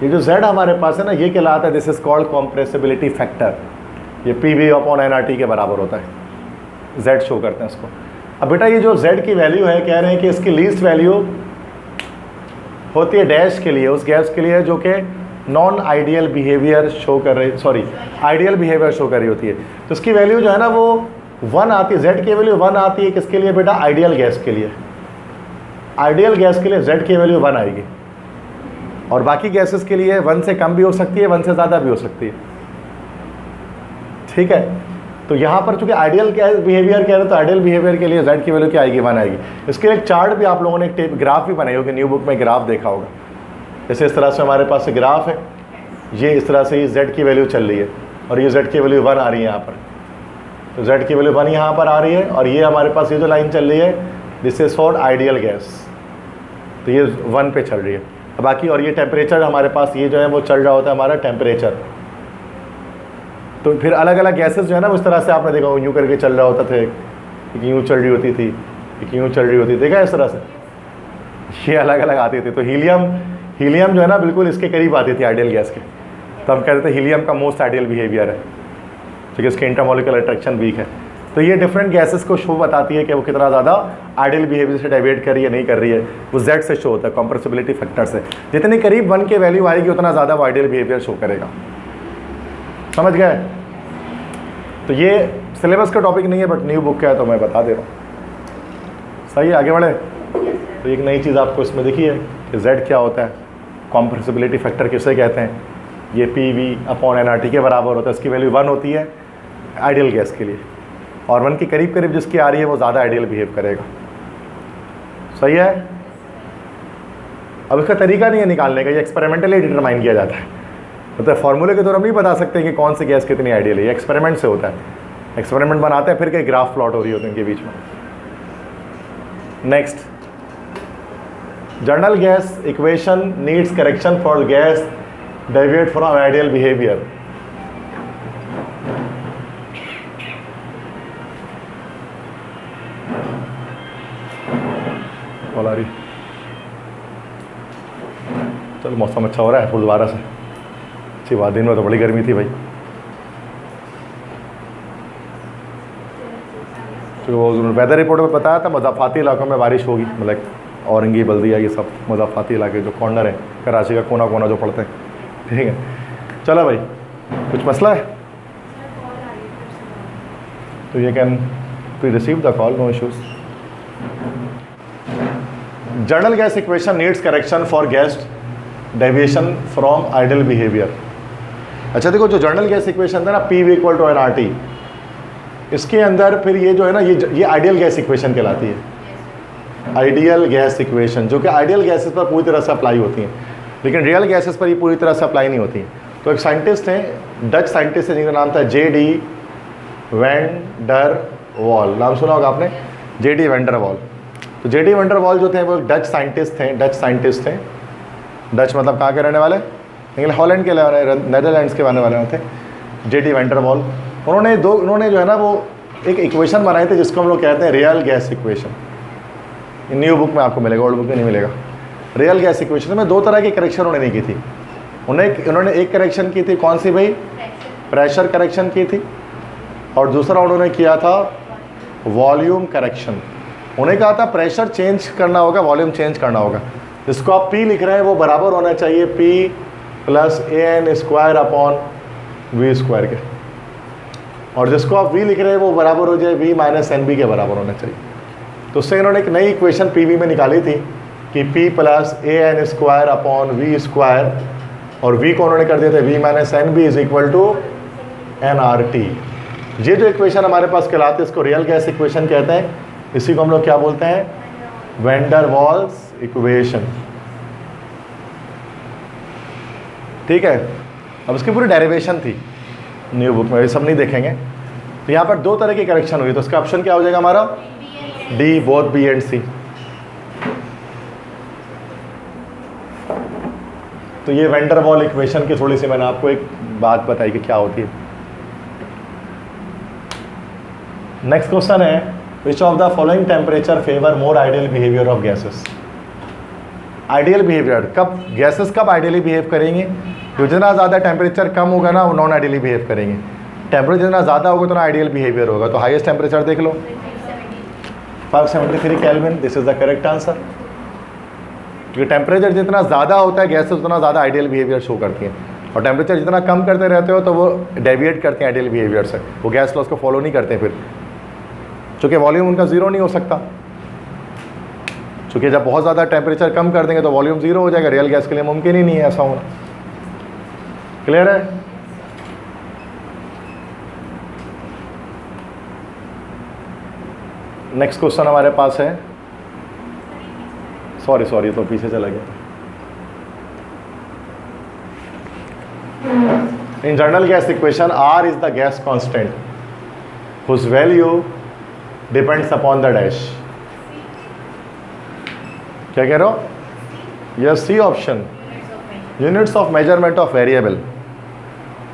ये जो z हमारे पास है ना, ये कहलाता है, this is called compressibility factor. ये P V upon N R T के बराबर होता है, z शो करते हैं इसको। अब बेटा ये जो z की वैल्यू है, कह रहे हैं कि इसकी लीस्ट वैल्यू होती है डैश के लिए, उस गैस के लिए जो कि नॉन आइडियल बिहेवियर शो कर रही, सॉरी आइडियल बिहेवियर शो कर रही होती है। तो इसकी वैल्यू जो है ना वो 1 आती है, z की वैल्यू 1 आती है। किसके लिए बेटा? आइडियल गैस के लिए। आइडियल गैस के लिए z की वैल्यू 1 आएगी, और बाकी गैसेस के लिए 1 से कम भी हो सकती है, 1 से ज़्यादा भी हो सकती है, ठीक है। तो यहाँ पर चूंकि आइडियल बिहेवियर कह रहे हैं, तो आइडियल बिहेवियर के लिए z की वैल्यू क्या आएगी? 1 आएगी। इसके लिए एक चार्ट भी आप लोगों ने, एक ग्राफ भी बनाई होगी, न्यू बुक में ग्राफ देखा होगा। जैसे इस तरह से हमारे पास ग्राफ है, ये इस तरह से z की वैल्यू चल रही है, और ये z की वैल्यू 1 आ रही है यहाँ पर, तो z की वैल्यू 1 यहाँ पर आ रही है, और ये हमारे पास ये जो लाइन चल रही है this is for ideal gas, तो ये 1 पे चल रही है। बाकी और ये टेम्परेचर हमारे पास ये जो है वो चल रहा होता है हमारा टेम्परेचर। तो फिर अलग अलग गैसेस जो है ना, उस तरह से आपने देखा यूँ करके चल रहा होता था, एक यूँ चल रही होती थी, एक यूँ चल रही होती थी, देखा इस तरह से, ये अलग अलग आती थी। तो हीलियम जो है ना बिल्कुल इसके करीब आती थी आइडियल गैस के, तो हम कहते थे हीलियम का मोस्ट आइडियल बिहेवियर है, क्योंकि इसके इंटरमोलिकुलर अट्रैक्शन वीक है। तो ये डिफरेंट गैसेस को शो बताती है कि वो कितना ज़्यादा आइडियल बिहेवियर से डाइवेट कर रही है, नहीं कर रही है, वो z से शो होता है, कॉम्प्रेसिबिलिटी फैक्टर से। जितने करीब 1 के वैल्यू आएगी उतना ज़्यादा वो आइडियल बिहेवियर शो करेगा, समझ गए? तो ये सिलेबस का टॉपिक नहीं है, बट न्यू बुक का है तो मैं बता दे रहा हूँ। सही है, आगे बढ़े। तो एक नई चीज़ आपको इसमें दिखी है कि z क्या होता है, कॉम्प्रेसिबिलिटी फैक्टर किसे कहते हैं, ये P V upon N R T के बराबर होता है। इसकी वैल्यू 1 होती है आइडियल गैस के लिए, और 1 के करीब करीब जिसकी आ रही है वो ज़्यादा आइडियल बिहेव करेगा। सही है। अब इसका तरीका नहीं है निकालने का, ये एक्सपेरिमेंटली डिटरमाइन किया जाता है, मतलब फॉर्मूले के द्वारा हम नहीं बता सकते कि कौन सी गैस कितनी आइडियल है, ये एक्सपेरिमेंट से होता है। एक्सपेरिमेंट बनाते हैं, फिर कई ग्राफ प्लॉट हो रही होती है इनके बीच में। Next, journal gas equation needs correction for gas deviate from ideal behaviour. चलो मौसम अच्छा हो रहा है फुल दोबारा से, अच्छी बात। दिन में तो बड़ी गर्मी थी भाई, तो वो वेदर रिपोर्ट में बताया था मज़ाफ़ाती इलाकों में बारिश होगी, मतलब औरंगी बल्दिया ये सब मज़ाफ़ाती इलाके जो कॉर्नर है कराची का कोना कोना जो पड़ते हैं, ठीक है। चलो भाई, कुछ मसला है तो ये can we receive the call, no issues. General gas equation needs correction for gas deviation from ideal behaviour. अच्छा देखो, जो जनरल गैस इक्वेशन था ना, P V equal to N R T, इसके अंदर फिर ये जो है ना, ये आइडियल गैस इक्वेशन कहलाती है। आइडियल गैस इक्वेशन, जो कि आइडियल गैसेस पर पूरी तरह से अप्लाई होती हैं, लेकिन रियल गैसेस पर ये पूरी तरह से अप्लाई नहीं होती। तो एक साइंटिस्ट हैं, डच साइंटिस्ट है, जिनका नाम था जे.डी. वैन डर वॉल, नाम सुना होगा आपने, जे.डी. Van der Waal. तो जे.डी. वैन डर वॉल जो थे वो डच साइंटिस्ट थे, डच मतलब कहाँ के रहने वाले, इंग्लैंड हॉलैंड के नेदरलैंड्स के रहने वाले थे, जे.डी. Van der wall. उन्होंने जो है ना वो एक इक्वेशन बनाए थे जिसको हम लोग कहते हैं real gas equation. New book में आपको मिलेगा, ओल्ड बुक में नहीं मिलेगा। रियल गैस इक्वेशन में दो तरह की करेक्शन उन्होंने नहीं की थी। उन्होंने एक करेक्शन की थी, कौन सी भाई, प्रेशर करेक्शन की थी, और दूसरा उन्होंने किया था वॉल्यूम करेक्शन। उन्हें कहा था प्रेशर चेंज करना होगा, वॉल्यूम चेंज करना होगा। जिसको आप P लिख रहे हैं वो बराबर होना चाहिए P plus AN square upon V square के, और जिसको आप V लिख रहे हैं वो बराबर हो जाए V माइनस NB के बराबर होना चाहिए। तो उससे इन्होंने एक नई इक्वेशन PV में निकाली थी कि P plus AN square upon V square, और V को उन्होंने कर दिया था V minus NB is equal to nRT। ये जो इक्वेशन हमारे पास कहलाती है इसको रियल गैस इक्वेशन कहते हैं। इसी को हम लोग क्या बोलते हैं, वैन डर वाल्स इक्वेशन। ठीक है, अब इसकी पूरी डेरिवेशन थी न्यू बुक में, ये सब नहीं देखेंगे। तो यहाँ पर दो तरह की करेक्शन हुई, तो इसका ऑप्शन क्या हो जाएगा हमारा, डी, बोथ बी एंड सी। तो ये वैन डर वाल इक्वेशन की थोड़ी सी मैंने आपको एक बात बताई कि क्या होती है। नेक्स्ट क्वेश्चन है, which of the following temperature favour more ideal behaviour of gases. Ideal behaviour कब, गैसेस कब आइडियली बिहेव करेंगे, तो जितना ज़्यादा टेम्परेचर कम होगा ना वो नॉन आइडियली बिहेव करेंगे, टेम्परेचर जितना ज़्यादा होगा तो ना आइडियल बिहेवियर होगा। तो हाईएस्ट टेम्परेचर देख लो 573 kelvin, this is the correct answer. क्योंकि टेम्परेचर जितना ज़्यादा होता है गैसेस उतना ज़्यादा आइडियल बिहेवियर शो करती हैं, और टेम्परेचर जितना कम करते रहते हो तो वो डेविएट करते हैं आइडियल बिहेवियर से, वो गैस लॉस को फॉलो नहीं करते फिर, चूँकि वॉल्यूम उनका ज़ीरो नहीं हो सकता। चूँकि जब बहुत ज़्यादा टेम्परेचर कम कर देंगे तो वॉल्यूम ज़ीरो हो जाएगा, रियल गैस के लिए मुमकिन ही नहीं है ऐसा होना। क्लियर है? नेक्स्ट क्वेश्चन हमारे पास है, सॉरी तो पीछे चला गया। In general gas equation R is the gas constant whose value depends upon the dash। क्या कह रहे हो? Yes, C option, units of measurement of variable.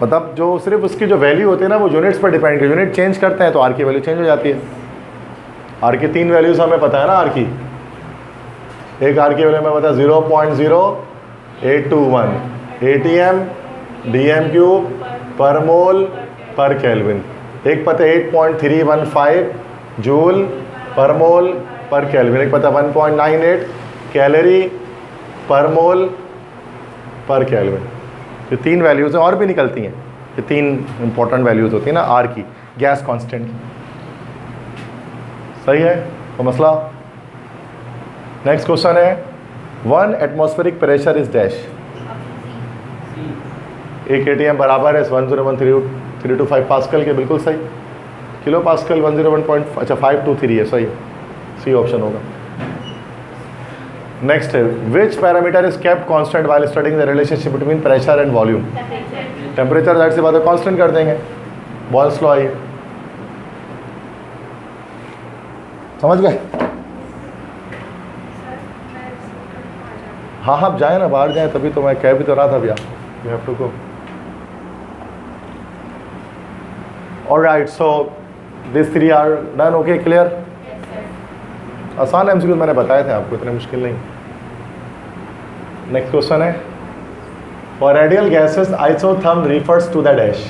मतलब जो सिर्फ उसकी जो वैल्यू होती है ना वो यूनिट्स पर डिपेंड है, यूनिट चेंज करते हैं तो आर की वैल्यू चेंज हो जाती है। आर की 3 वैल्यूज हमें पता है ना, आर की एक आर की वैल्यू हमें पता है 0.0821 ATM DM³ पर मोल पर केल्विन, एक पता है 8.315 जूल पर मोल पर केल्विन, एक पता 1.98 कैलोरी पर मोल पर केल्विन। ये 3 वैल्यूज़ हैं, और भी निकलती हैं, ये 3 इंपॉर्टेंट वैल्यूज़ होती हैं ना आर की, गैस कांस्टेंट की। सही है तो मसला। नेक्स्ट क्वेश्चन है, 1 एटमॉस्फेरिक प्रेशर इज डैश। एक ATM बराबर है 101.325 पास्कल के, बिल्कुल सही। किलो पास्कल 523 है, सही, सी ऑप्शन होगा। नेक्स्ट है, which parameter is kept constant while studying the relationship between pressure and volume. Temperature जाहिर सी बात है कांस्टेंट कर देंगे, बॉयल्स लॉ आई, समझ गए? हाँ आप जाए ना, बाहर जाए, तभी तो मैं कह भी तो रहा था भैया, you have to go. Alright, so this 3 are done. Okay, clear? आसान MCQ मैंने बताए थे आपको, इतने मुश्किल नहीं। नेक्स्ट क्वेश्चन है, for ideal gases isotherm refers to the dash.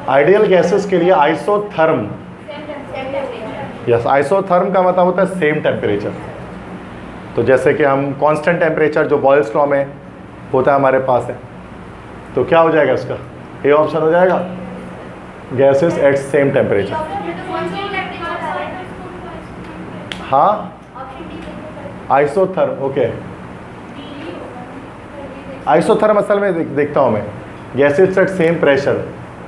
Ideal gases के लिए आइसोथर्म, यस, आइसोथर्म का मतलब होता है सेम टेम्परेचर। तो जैसे कि हम कांस्टेंट टेम्परेचर जो बॉयल्स लॉ में होता है हमारे पास है, तो क्या हो जाएगा इसका, ए ऑप्शन हो जाएगा। Gases at same temperature. हाँ आइसोथर्म, ओके। आइसोथर्म असल में देखता हूँ मैं, gases at same pressure,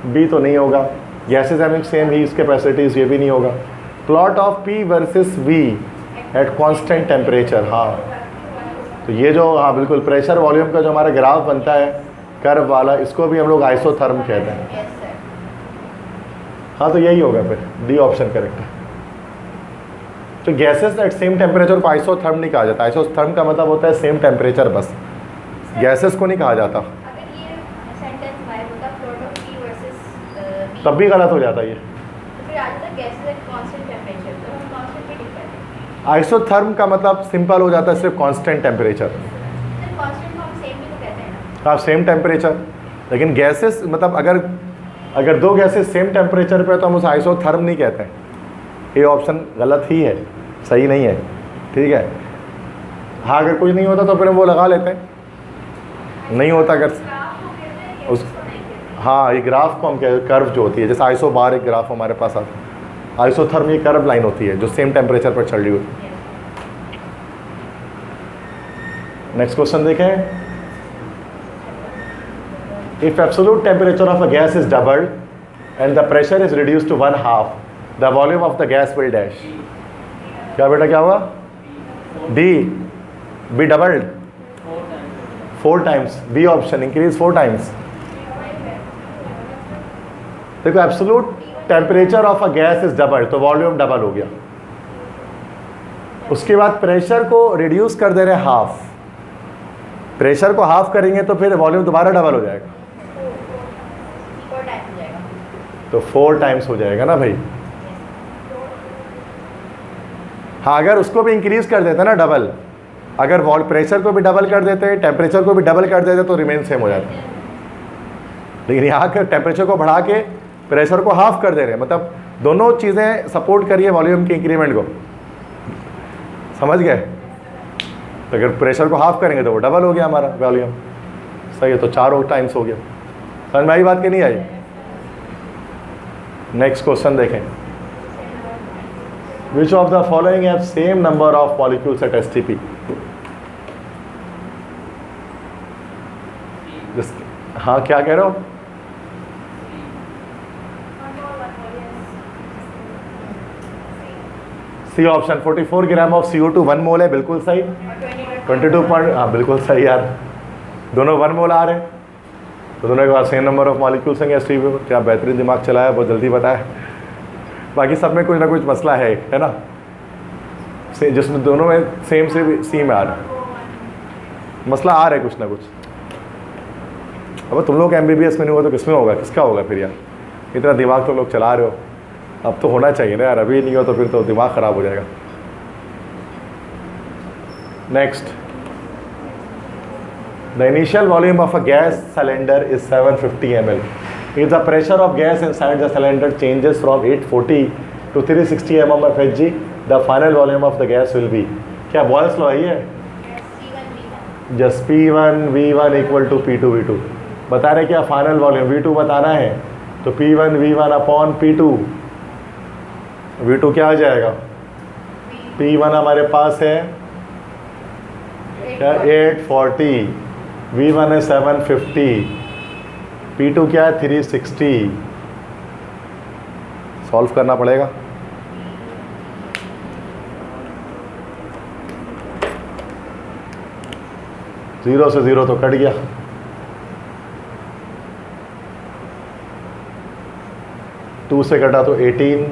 B तो नहीं होगा। Gases having same heat capacities, ये भी नहीं होगा। Plot of P versus V at constant temperature, हाँ तो ये जो, हाँ बिल्कुल, प्रेशर वॉल्यूम का जो हमारा ग्राफ बनता है कर्व वाला, इसको भी हम लोग आइसोथर्म कहते हैं। हाँ तो यही होगा फिर, डी ऑप्शन करेक्ट है। तो गैसेस एट सेम टेम्परेचर को आइसोथर्म नहीं कहा जाता। आइसोथर्म का मतलब होता है सेम टेम्परेचर, बस गैसेस को नहीं कहा जाता। तब भी गलत हो जाता ये। आइसोथर्म का मतलब सिंपल हो जाता है सिर्फ कांस्टेंट टेम्परेचर। हाँ सेम टेम्परेचर, लेकिन गैसेस मतलब अगर दो गैसेस सेम टेम्परेचर पे तो हम उसे आइसोथर्म नहीं कहते हैं। ये ऑप्शन गलत ही है, सही नहीं है, ठीक है। हाँ अगर कुछ नहीं होता तो फिर हम वो लगा लेते हैं, नहीं होता अगर उस, हाँ ये ग्राफ को हम कहते हैं कर्व जो होती है, जैसे आइसो बार एक ग्राफ हमारे पास आता है, आइसोथर्म ये कर्व लाइन होती है जो सेम टेम्परेचर पर चल रही होती है। नेक्स्ट क्वेश्चन देखें। If absolute temperature of a gas is doubled and the pressure is reduced to 1/2, the volume of the gas will dash. क्या बेटा क्या हुआ? D, B doubled 4 times, B option increase 4 times. देखो absolute temperature of a gas is double, तो volume double हो गया। उसके बाद प्रेशर को रिड्यूस कर दे रहे हैं हाफ, प्रेशर को हाफ करेंगे तो फिर वॉल्यूम दोबारा डबल हो जाएगा, तो 4 टाइम्स हो जाएगा ना भाई। हाँ अगर उसको भी इंक्रीज कर देते ना डबल, अगर वॉल प्रेशर को भी डबल कर देते, टेम्परेचर को भी डबल कर देते तो रिमेन सेम हो जाता। लेकिन यहाँ के टेम्परेचर को बढ़ा के प्रेशर को हाफ कर दे रहे हैं, मतलब दोनों चीज़ें सपोर्ट करिए वॉल्यूम के इंक्रीमेंट को, समझ गए? तो अगर प्रेशर को हाफ करेंगे तो वो डबल हो गया हमारा वॉल्यूम, सही है, तो 4 टाइम्स हो गया। समझ में आई बात कि नहीं आई? नेक्स्ट क्वेश्चन देखें। Which of the following have same number of molecules at STP? हाँ क्या कह रहे हो? C option 44 gram of CO2 1 मोल है, बिल्कुल सही। 22 पॉइंट, हाँ बिल्कुल सही यार, दोनों 1 मोल आ रहे हैं, तो दोनों के पास सेम नंबर ऑफ मॉलिक्यूल्स हैं एसटीपी में। क्या बेहतरीन दिमाग चलाया, बहुत जल्दी बताया। बाकी सब में कुछ ना कुछ मसला है ना, जिसमें दोनों में सेम से भी सी में आ रहा है, मसला आ रहा है कुछ ना कुछ। अब तुम लोग MBBS में नहीं होगा तो किसमें होगा, किसका होगा फिर यार? इतना दिमाग तो लोग चला रहे हो, अब तो होना चाहिए ना यार, अभी नहीं हो तो फिर तो दिमाग ख़राब हो जाएगा। Next, the initial volume of a gas cylinder is 750 ml. If the pressure of gas inside the cylinder changes from 840 to 360 mm of Hg, the final volume of the gas will be। क्या Boyle's law है? Just P1 V1 equal to P2 V2 बता रहे, क्या final volume V2 बताना है, तो P1 V1 upon P2, V2 क्या आ जाएगा? P1 हमारे पास है क्या 840, V1 है 750, P2 क्या है 360। सॉल्व करना पड़ेगा। जीरो से जीरो तो कट गया, टू से कटा तो 18,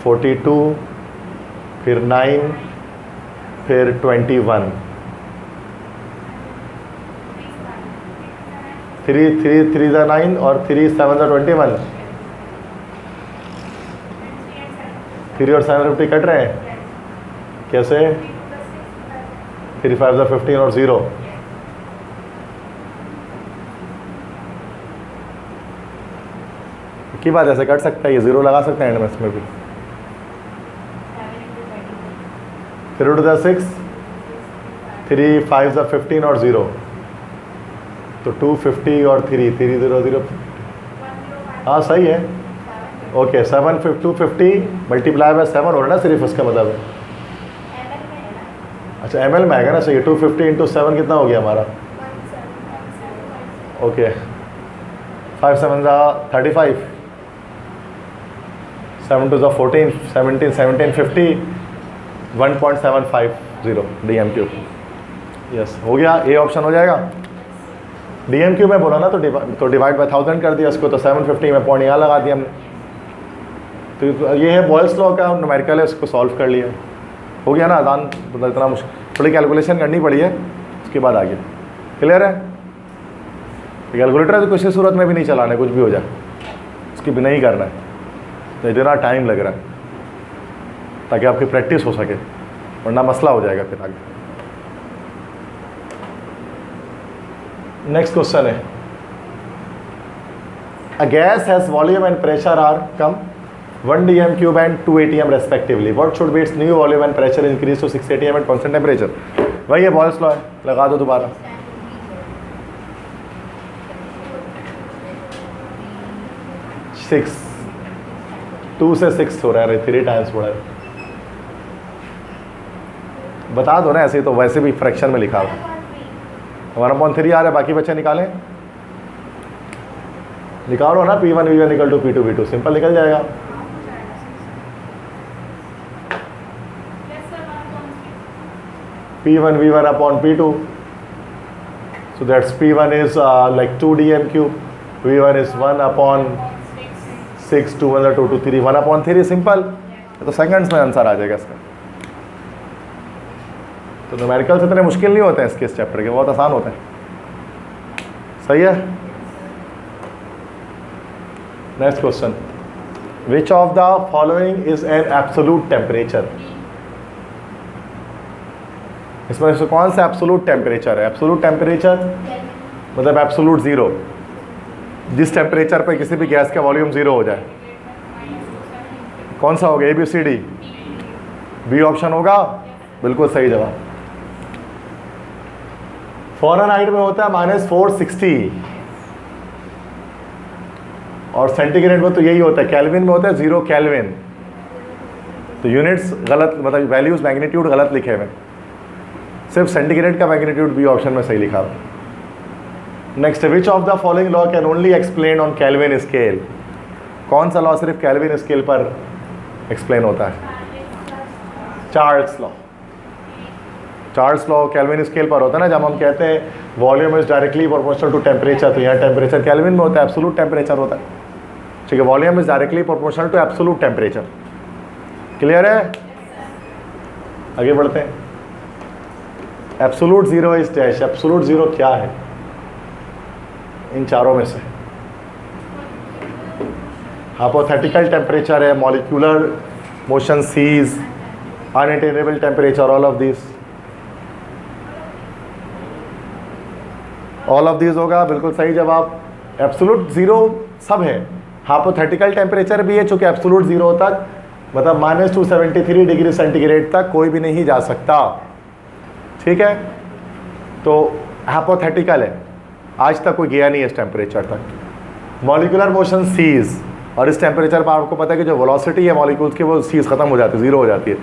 42, फिर 9, फिर 21, 3 3 9 और 3 7 21, 3 और 750 कट रहे हैं कैसे? 3 5 15 और 0, की बात ऐसे कट सकता है, ये 0 लगा सकते हैं एंड में इसमें भी। 3 to the 6, 3 5 15 और 0, तो 250 और 3 3 0 0, हाँ सही है। ओके 250 मल्टीप्लाई बाय 7 हो रहा है ना सिर्फ, उसका मतलब है। अच्छा एम एल में आएगा ना, सही है। 250 इंटू 7 कितना हो गया हमारा? Okay 5 7 35, 7 2 14, 17 17 50, 1.750 DM3। यस हो गया, ए ऑप्शन हो जाएगा। DM3 में बोला ना, तो डिवाइड बाय 1000 कर दिया इसको, तो 750 में पॉइंट यहाँ लगा दिया हमने। तो ये है बॉयल्स लॉ का न्यूमेरिकल है, इसको सॉल्व कर लिया, हो गया ना आसान। मतलब इतना मुश्किल, थोड़ी कैलकुलेशन करनी पड़ी है, उसके बाद आगे क्लियर है। कैलकुलेटर तो किसी सूरत में भी नहीं चलाना है, कुछ भी हो जाए उसकी बिना ही करना है, तो इतना टाइम लग रहा है ताकि आपकी प्रैक्टिस हो सके, वरना मसला हो जाएगा फिर आगे। नेक्स्ट क्वेश्चन है, a gas has volume and pressure are कम 1 DM³ and 2 ATM respectively. What should be its new volume and pressure increase to 6 ATM at constant temperature? वही है बॉयल्स लॉ है, लगा दो दोबारा। 6 2 से 6 हो रहा है, 3 टाइम्स हो रहा है। बता दो ना, ऐसे तो वैसे भी फ्रैक्शन में लिखा हुआ 1/3 आ रहा है, बाकी बच्चे निकालें, निकालो ना। P1 V1 equal to P2 V2, simple निकल जाएगा। P1 V1 upon P2, so that's P1 is like 2 DM³, V1 is 1 upon 6, 2 1 2 2 3, 1/3, simple. तो सेकंड्स में आंसर आ जाएगा इसका। तो न्यूमेरिकल्स इतने मुश्किल नहीं होते हैं इसके, इस चैप्टर के बहुत आसान होते हैं। सही है। Next question, which of the following is an absolute temperature? इसमें से कौन सा एब्सोल्यूट टेम्परेचर है? एब्सोल्यूट टेम्परेचर मतलब एब्सोल्यूट ज़ीरो, जिस टेम्परेचर पे किसी भी गैस का वॉल्यूम ज़ीरो हो जाए। कौन सा होगा? ABCD, बी ऑप्शन होगा, बिल्कुल सही जवाब। फ़ारेनहाइट में होता है -460 और सेंटीग्रेड में तो यही होता है, केल्विन में होता है 0 केल्विन। तो यूनिट्स गलत, मतलब वैल्यूज मैग्नीट्यूड गलत लिखे हुए, सिर्फ सेंटीग्रेड का मैग्नीट्यूड बी ऑप्शन में सही लिखा हुआ। Next, which of the following law can only explain on kelvin scale? कौन सा लॉ सिर्फ केल्विन स्केल पर एक्सप्लेन होता है? Charles law. Charles law kelvin scale पर होता है ना, जब हम कहते हैं volume is directly proportional to temperature, तो यहाँ टेम्परेचर केल्विन में होता है, एब्सोल्यूट टेम्परेचर होता है। ठीक है, volume is directly proportional to absolute temperature. Clear है? आगे बढ़ते हैं। Absolute zero is dash, absolute zero क्या है इन चारों में से? हाइपोथेटिकल टेम्परेचर है, molecular motion cease, unattainable temperature, all of this होगा, बिल्कुल सही जवाब। एब्सोल्यूट ज़ीरो सब है, हाइपोथेटिकल टेम्परेचर भी है, चूँकि एब्सोल्यूट ज़ीरो तक मतलब -273 डिग्री सेंटीग्रेड तक कोई भी नहीं जा सकता। ठीक है, तो हाइपोथेटिकल है, आज तक कोई गया नहीं है इस टेम्परेचर तक। मॉलिक्यूलर मोशन सीज, और इस टेम्परेचर पर आपको पता है कि जो वेलोसिटी है मॉलिक्यूल्स की वो सीज खत्म हो जाती है, ज़ीरो हो जाती है,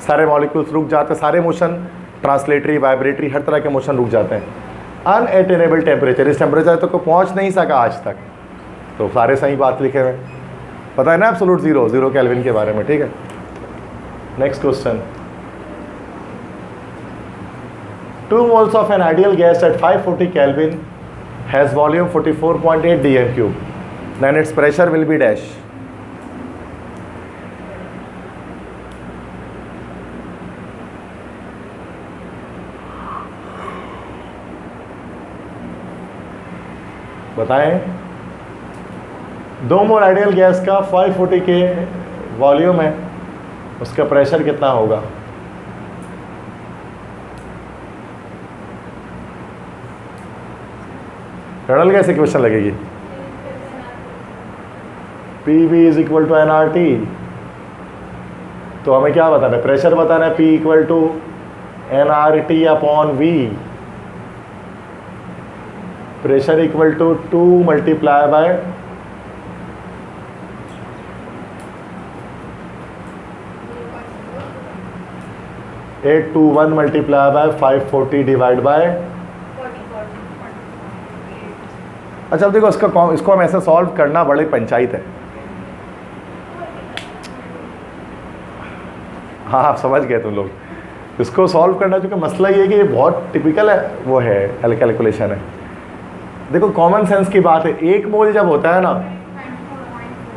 सारे मॉलिक्यूल्स रुक जाते हैं, सारे मोशन ट्रांसलेटरी वाइब्रेटरी हर तरह के मोशन रुक जाते हैं। अनअटेनेबल टेम्परेचर, इस टेम्परेचर तक को पहुँच नहीं सका आज तक, तो सारे सही बात लिखे हुए, पता है ना एब्सोल्यूट ज़ीरो केल्विन के बारे में। ठीक है, next question, 2 moles of an ideal gas at 540 Kelvin has volume 44.8 DM³, then its pressure will be dash. बताएं, 2 मोल आइडियल गैस का 540 के वॉल्यूम है, उसका प्रेशर कितना होगा? रडल गैस इक्वेशन लगेगी, PV is equal to NRT। तो हमें क्या बताना है? प्रेशर बताना है, P equal to NRT upon V। Pressure equal to 2 multiply by 821 multiply by 540 divide by. अच्छा अब देखो इसको हम ऐसे सॉल्व करना बड़ी पंचायत है। हाँ आप समझ गए तुम लोग, इसको सॉल्व करना चूँकि मसला ये है कि ये बहुत टिपिकल है, वो है कैलकुलेशन है। देखो कॉमन सेंस की बात है, एक मोल जब होता है ना,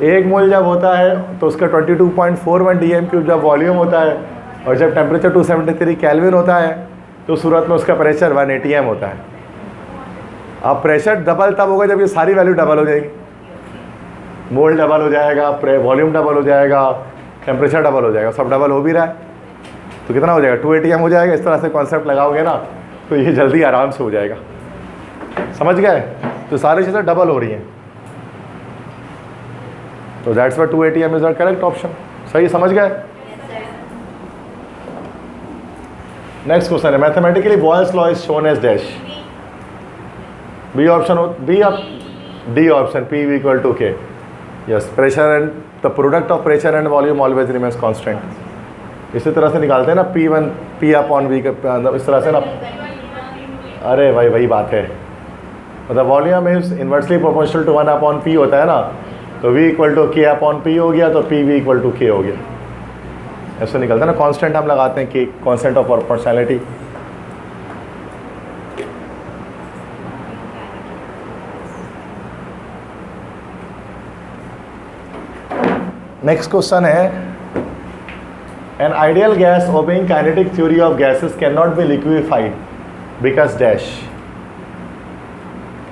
एक मोल जब होता है तो उसका 22.41 dm³ जब वॉल्यूम होता है, और जब टेम्परेचर 273 केल्विन होता है तो सूरत में उसका प्रेशर 180 m होता है। अब प्रेशर डबल तब होगा जब ये सारी वैल्यू डबल हो जाएगी, मोल डबल हो जाएगा, वॉल्यूम डबल हो जाएगा, टेम्परेचर डबल हो जाएगा, सब डबल हो भी रहा है, तो कितना हो जाएगा 280 m हो जाएगा। इस तरह से कॉन्सेप्ट लगाओगे ना तो ये जल्दी आराम से हो जाएगा, समझ गए। तो सारी चीज़ें डबल हो रही हैं, तो that's why 280 m is the correct option. सही समझ गए। नेक्स्ट क्वेश्चन है, mathematically Boyle's law is shown as dash. B option, B D option, P equal to K। Yes, pressure and the product of pressure and volume always remains constant. इसी तरह से निकालते हैं ना, P1 P अपॉन V का, इस तरह से ना। अरे भाई वही बात है, मतलब volume is inversely proportional to 1 upon P होता है ना, तो V equal to K upon P हो गया, तो PV इक्वल टू K हो गया। ऐसे निकलता है ना, कांस्टेंट हम लगाते हैं कि constant of proportionality. Next question है, an ideal gas obeying kinetic theory of gases can not be liquefied because dash.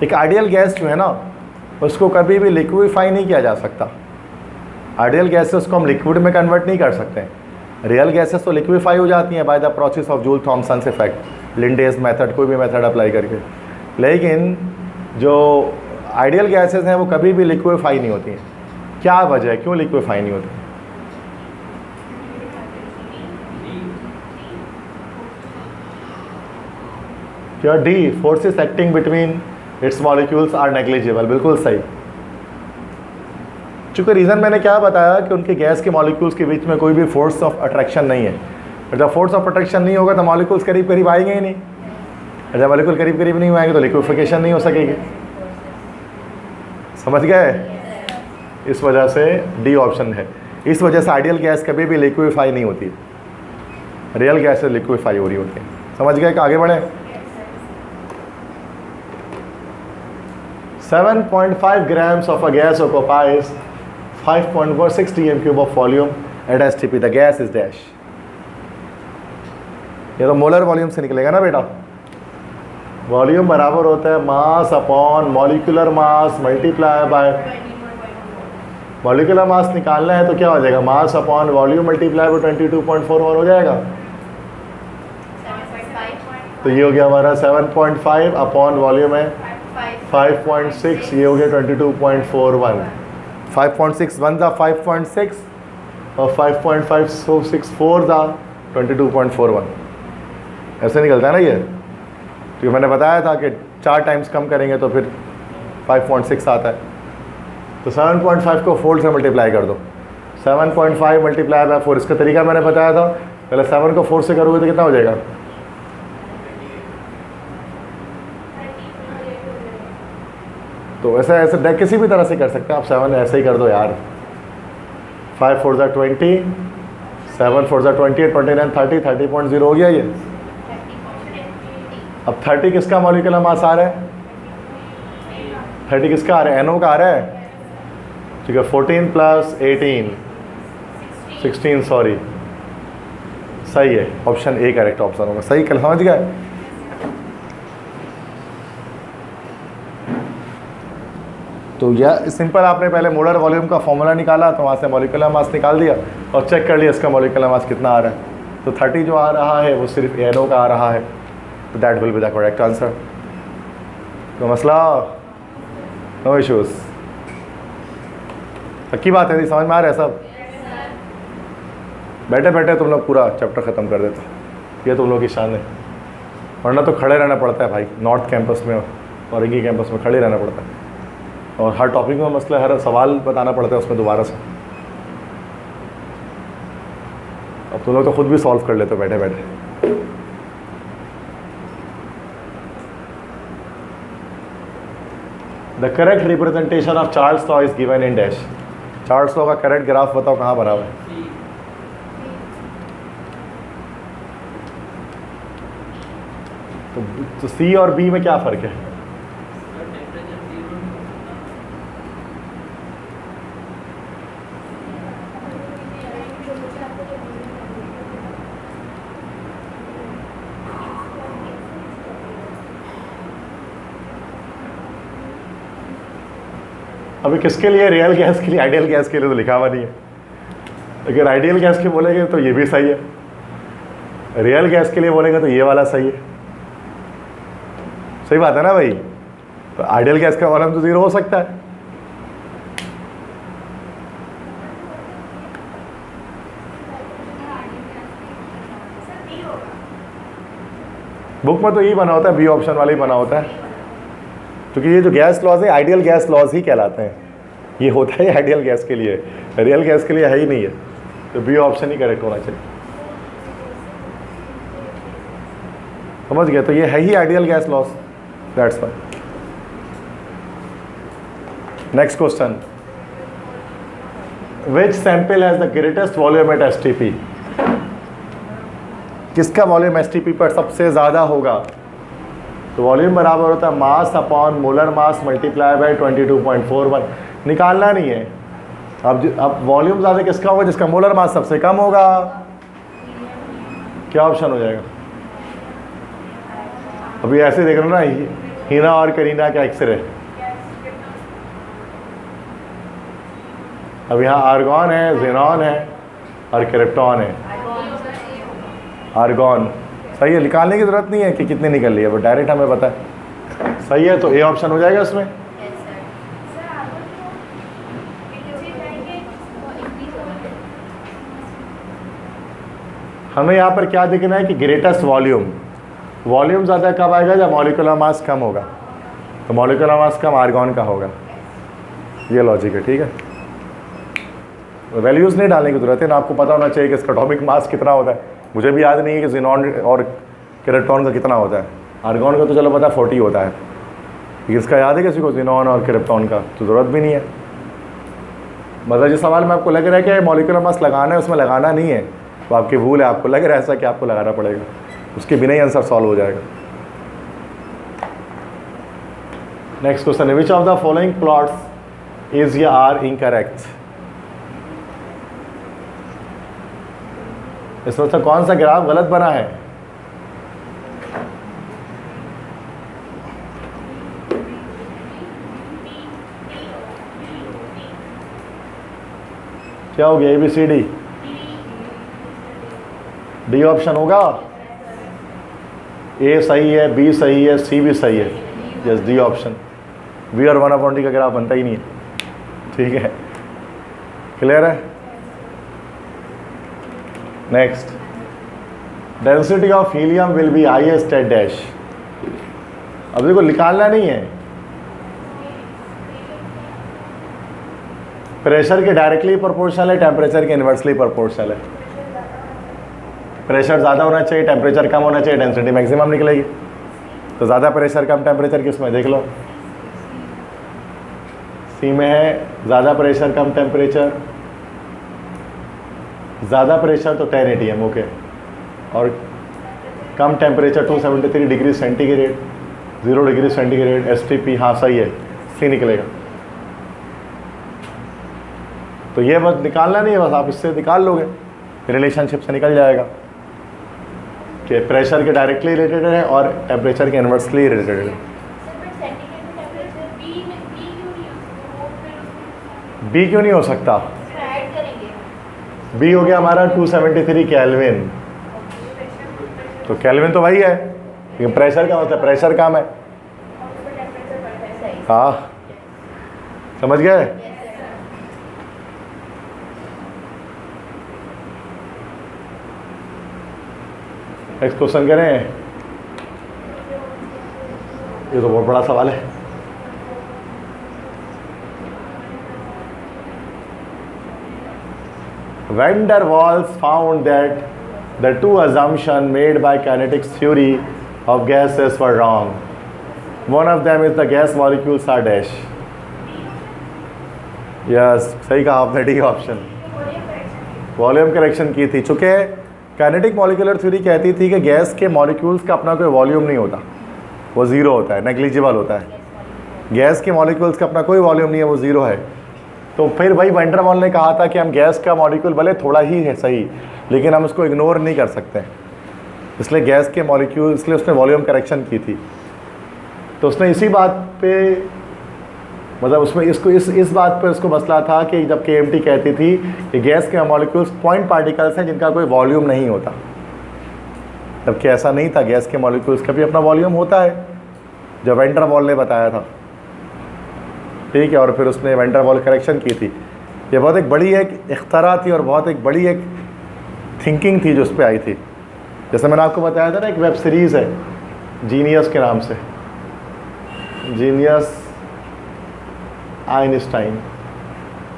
एक आइडियल गैस जो है ना, उसको कभी भी लिक्विफाई नहीं किया जा सकता। आइडियल गैसेस को हम लिक्विड में कन्वर्ट नहीं कर सकते। रियल गैसेस तो लिक्विफाई हो जाती हैं by the process of Joule Thomson's effect, Linde's method, कोई भी मेथड अप्लाई करके। लेकिन जो आइडियल गैसेस हैं वो कभी भी लिक्विफाई नहीं होती हैं। क्या वजह है, क्यों लिक्विफाई नहीं होती? क्या D, forces acting between its molecules are negligible. बिल्कुल सही। चूँकि रीज़न मैंने क्या बताया कि उनके गैस के मॉलिक्यूल्स के बीच में कोई भी फोर्स ऑफ अट्रैक्शन नहीं है। और जब फोर्स ऑफ अट्रैक्शन नहीं होगा तो मॉलिक्यूल्स करीब करीब आएंगे ही नहीं, और जब मॉलिक्यूल करीब करीब नहीं आएंगे तो लिक्विफिकेशन नहीं हो सकेगी। समझ गए? इस वजह से डी ऑप्शन है। इस वजह से आइडियल गैस कभी भी लिक्विफाई नहीं होती, रियल गैस से लिक्विफाई हो रही होती है। समझ गए? कि आगे बढ़े। 7.5 grams of a gas occupies 5.6 dm³ of volume at STP. The gas is dash. ये तो मोलर वॉल्यूम से निकलेगा ना बेटा। वॉल्यूम बराबर होता है mass upon molecular mass multiply bye, molecular mass निकालना है तो क्या हो जाएगा, mass upon volume multiply by 22.41 हो जाएगा। तो ये हो गया हमारा 7.5 अपॉन वॉल्यूम है 5.6, ये हो गया 22.41। 5.6 1 था 5.6 और 5.5 so 64 था 22.41। ऐसे निकलता है ना ये। तो मैंने बताया था कि 4 टाइम्स कम करेंगे तो फिर 5.6 आता है। तो 7.5 को 4 से मल्टीप्लाई कर दो। 7.5 मल्टीप्लाई बाय 4, इसका तरीका मैंने बताया था। पहले 7 को 4 से करोगे तो कितना हो जाएगा, तो ऐसा ऐसे किसी भी तरह से कर सकते हैं आप। 7 ऐसे ही कर दो यार। 5 4 ज़ा 20, 7 4 ज़ा 28, 29 30, 30.0 हो गया ये। अब 30 किसका मॉलिक्यूलर मास आ रहा है, 30 किसका आ रहा है, NO का आ रहा है। ठीक है, 14 + 18 16, सॉरी सही है, ऑप्शन ए करेक्ट ऑप्शन होगा। सही कल समझ गए। तो यह सिंपल, आपने पहले मोलर वॉल्यूम का फॉर्मूला निकाला तो वहाँ से मॉलिक्यूलर मास निकाल दिया और चेक कर लिया इसका मॉलिक्यूलर मास कितना आ रहा है। तो 30 जो आ रहा है वो सिर्फ NO का आ रहा है, तो that will be the correct answer. तो मसला नो इश्यूज। पक्की बात है, समझ में आ रहा है सब। बैठे बैठे तुम लोग पूरा चैप्टर ख़त्म कर देते, ये तुम लोग की शान है। वरना तो खड़े रहना पड़ता है भाई, नॉर्थ कैंपस में और इंगी कैंपस में खड़े रहना पड़ता है, और हर टॉपिक में मसला, हर सवाल बताना पड़ता है उसमें दोबारा से। अब तुम लोग तो खुद भी सॉल्व कर लेते हो बैठे बैठे। The correct representation of Charles law is given in dash. Charles law का करेक्ट ग्राफ बताओ कहाँ बना हुआ है। तो सी और बी में क्या फ़र्क है? अभी किसके लिए? रियल गैस के लिए। आइडियल गैस के लिए तो लिखा हुआ नहीं है। अगर आइडियल गैस के बोलेंगे तो ये भी सही है, रियल गैस के लिए बोलेंगे तो ये वाला सही है। सही बात है ना भाई? तो आइडियल गैस का वॉल्यूम तो 0 हो सकता है। बुक में तो यही बना होता है, बी ऑप्शन वाला ही बना होता है, क्योंकि ये जो गैस लॉज है आइडियल गैस लॉज ही कहलाते हैं। ये होता है आइडियल गैस के लिए, रियल गैस के लिए है ही नहीं है। तो बी ऑप्शन ही करेक्ट होना चाहिए। समझ गए? तो ये है ही ideal gas laws, that's why. Next question, which sample has the greatest volume at STP? किसका वॉल्यूम एसटीपी पर सबसे ज़्यादा होगा? तो वॉल्यूम बराबर होता है mass upon molar mass multiply by 22.41। निकालना नहीं है। अब वॉल्यूम ज़्यादा किसका होगा? जिसका मोलर मास सबसे कम होगा। क्या ऑप्शन हो जाएगा? अभी ऐसे देख रहे हो ना, हीना और करीना का एक्सरे। अब यहाँ आर्गॉन है, जेनॉन है और क्रिप्टॉन है। आर्गॉन सही है, निकालने की जरूरत नहीं है कि कितने निकल रही है, वो डायरेक्ट हमें पता है। सही है, तो ए ऑप्शन हो जाएगा उसमें। हमें यहाँ पर क्या देखना है कि ग्रेटेस्ट वॉल्यूम, वॉल्यूम ज़्यादा कब आएगा? जब मॉलिक्यूलर मास कम होगा। तो मॉलिक्यूलर मास कम आर्गॉन का होगा। ये लॉजिक है, ठीक है। वैल्यूज़ नहीं डालने की जरूरत है ना, आपको पता होना चाहिए कि इसका एटॉमिक मास कितना होता है। मुझे भी याद नहीं है कि ज़ीनॉन और क्रिप्टॉन का कितना होता है। आर्गॉन का तो चलो पता है 40 होता है, लेकिन इसका याद है किसी को? ज़ीनॉन और क्रिप्टॉन का तो ज़रूरत भी नहीं है। मतलब जिस सवाल में आपको लग रहा है कि मॉलिक्यूलर मास लगाना है, उसमें लगाना नहीं है, तो आपकी भूल है। आपको लग रहा है ऐसा कि आपको लगाना पड़ेगा, उसके बिना ही आंसर सॉल्व हो जाएगा। नेक्स्ट क्वेश्चन है, which of the following plots is या आर इनकरेक्ट? इसमें से कौन सा ग्राफ गलत बना है? क्या हो गया? ABCD डी ऑप्शन होगा। ए सही है, बी सही है, सी भी सही है। Yes, D option. वी और 1/d का ग्राफ बनता ही नहीं है। ठीक है, क्लियर है। Next, density of helium will be highest eight dash. अब देखो निकालना नहीं है, प्रेशर के डायरेक्टली प्रोपोर्शनल है, टेम्परेचर के इन्वर्सली प्रोपोर्शनल है। प्रेशर ज़्यादा होना चाहिए, टेम्परेचर कम होना चाहिए, डेंसिटी मैक्सिमम निकलेगी। तो ज़्यादा प्रेशर कम टेम्परेचर किस में? देख लो, सी में है। ज़्यादा प्रेशर कम टेम्परेचर, ज़्यादा प्रेशर तो 10 atm ओके, और कम temperature 273 degree centigrade, 0 degree centigrade STP। हाँ सही है, सी निकलेगा। तो ये बस निकालना नहीं है, बस आप इससे निकाल लोगे, रिलेशनशिप से निकल जाएगा कि प्रेशर के डायरेक्टली रिलेटेड है और टेम्परेचर के इन्वर्सली रिलेटेड है। बी क्यों नहीं हो सकता? बी हो गया हमारा 273 केल्विन। तो केल्विन तो वही है, लेकिन प्रेशर का मतलब प्रेशर कम है। हाँ, समझ गए? नेक्स्ट क्वेश्चन करें। ये तो बहुत बड़ा सवाल है। Van der Waals found that the two assumptions made by kinetics theory of gases were wrong. One of them is the gas molecules are dash. Yes, सही कहा आपने, डी ऑप्शन, वॉल्यूम करेक्शन की थी। चूँकि काइनेटिक मॉलिक्यूलर थ्योरी कहती थी कि gas के मॉलिक्यूल्स का अपना कोई वॉल्यूम नहीं होता, वो ज़ीरो होता है, नेग्लिजिबल होता है। गैस के मॉलिक्यूल्स का अपना कोई वॉल्यूम नहीं है, वो ज़ीरो है। तो फिर भाई वैन डर वाल ने कहा था कि हम गैस का मॉलिक्यूल भले थोड़ा ही है सही, लेकिन हम उसको इग्नोर नहीं कर सकते, इसलिए गैस के मॉलिक्यूल, इसलिए उसने वॉल्यूम करेक्शन की थी। तो उसने इसी बात पे, मतलब उसमें इसको इस बात पे उसको मसला था कि जब KMT कहती थी कि गैस के मॉलिक्यूल्स पॉइंट पार्टिकल्स हैं जिनका कोई वॉल्यूम नहीं होता, जबकि ऐसा नहीं था, गैस के मॉलिक्यूल्स का भी अपना वॉल्यूम होता है, जो वैन डर वाल ने बताया था। ठीक है, और फिर उसने वैन डर वाल करेक्शन की थी। ये बहुत एक बड़ी एक इख्तरा थी और बहुत एक बड़ी एक थिंकिंग थी जो उस पर आई थी। जैसे मैंने आपको बताया था ना, एक वेब सीरीज़ है जीनियस के नाम से, जीनियस आइंस्टाइन।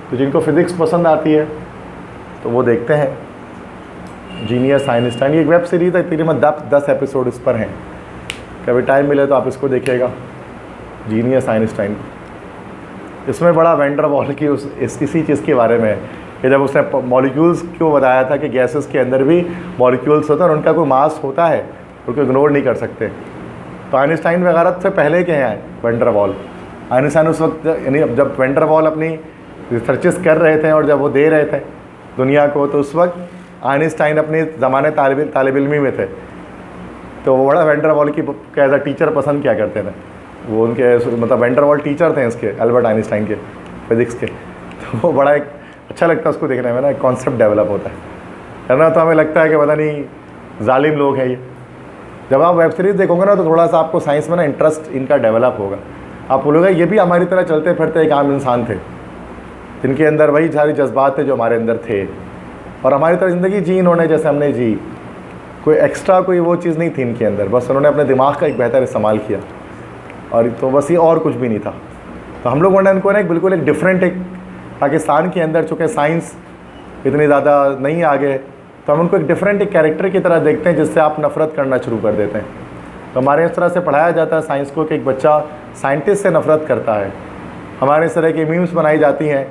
तो जिनको फिज़िक्स पसंद आती है तो वो देखते हैं जीनियस आइंस्टाइन। ये एक वेब सीरीज़ है, तकरीबन 10 एपिसोड इस पर हैं, कभी टाइम मिले तो आप इसको देखिएगा, जीनियस आइंस्टाइन। इसमें बड़ा वैन डर वाल की इसी चीज़ के बारे में है कि जब उसने मॉलिक्यूल्स को बताया था कि गैसेस के अंदर भी मॉलिक्यूल्स होते हैं और उनका कोई मास होता है, उनको इग्नोर नहीं कर सकते। तो आइंस्टाइन वगैरह से पहले के हैं वैन डर वाल। आइंस्टाइन उस वक्त, यानी जब वैन डर वाल अपनी रिसर्चेस कर रहे थे और जब वो दे रहे थे दुनिया को, तो उस वक्त आइंस्टाइन अपने ज़माने तालिब इल्मी में थे। तो वो बड़ा वैन डर वाल की एज अ टीचर पसंद किया करते थे। वो उनके मतलब वैन डर वाल टीचर थे इसके, अल्बर्ट आइंस्टाइन के, फिज़िक्स के। तो वो बड़ा एक अच्छा लगता है उसको देखने में ना, एक कॉन्सेप्ट डेवलप होता है ना। तो हमें लगता है कि पता नहीं जालिम लोग हैं ये। जब आप वेब सीरीज़ देखोगे ना तो थोड़ा सा आपको साइंस में ना इंटरेस्ट इनका डेवलप होगा। आप बोलोगे ये भी हमारी तरह चलते फिरते एक आम इंसान थे, जिनके अंदर वही सारे जज्बात थे जो हमारे अंदर थे, और हमारी तरह ज़िंदगी जी इन्होंने जैसे हमने जी। कोई एक्स्ट्रा कोई वो चीज़ नहीं थी इनके अंदर, बस उन्होंने अपने दिमाग का एक बेहतर इस्तेमाल किया, और तो बस ये और कुछ भी नहीं था। तो हम लोगों ने इनको ना एक बिल्कुल एक डिफरेंट, एक पाकिस्तान के अंदर चूँकि साइंस इतनी ज़्यादा नहीं आगे, तो हम उनको एक डिफरेंट एक कैरेक्टर की तरह देखते हैं जिससे आप नफ़रत करना शुरू कर देते हैं। तो हमारे इस तरह से पढ़ाया जाता है साइंस को कि एक बच्चा साइंटिस्ट से नफ़रत करता है। हमारे इस तरह की मीम्स बनाई जाती हैं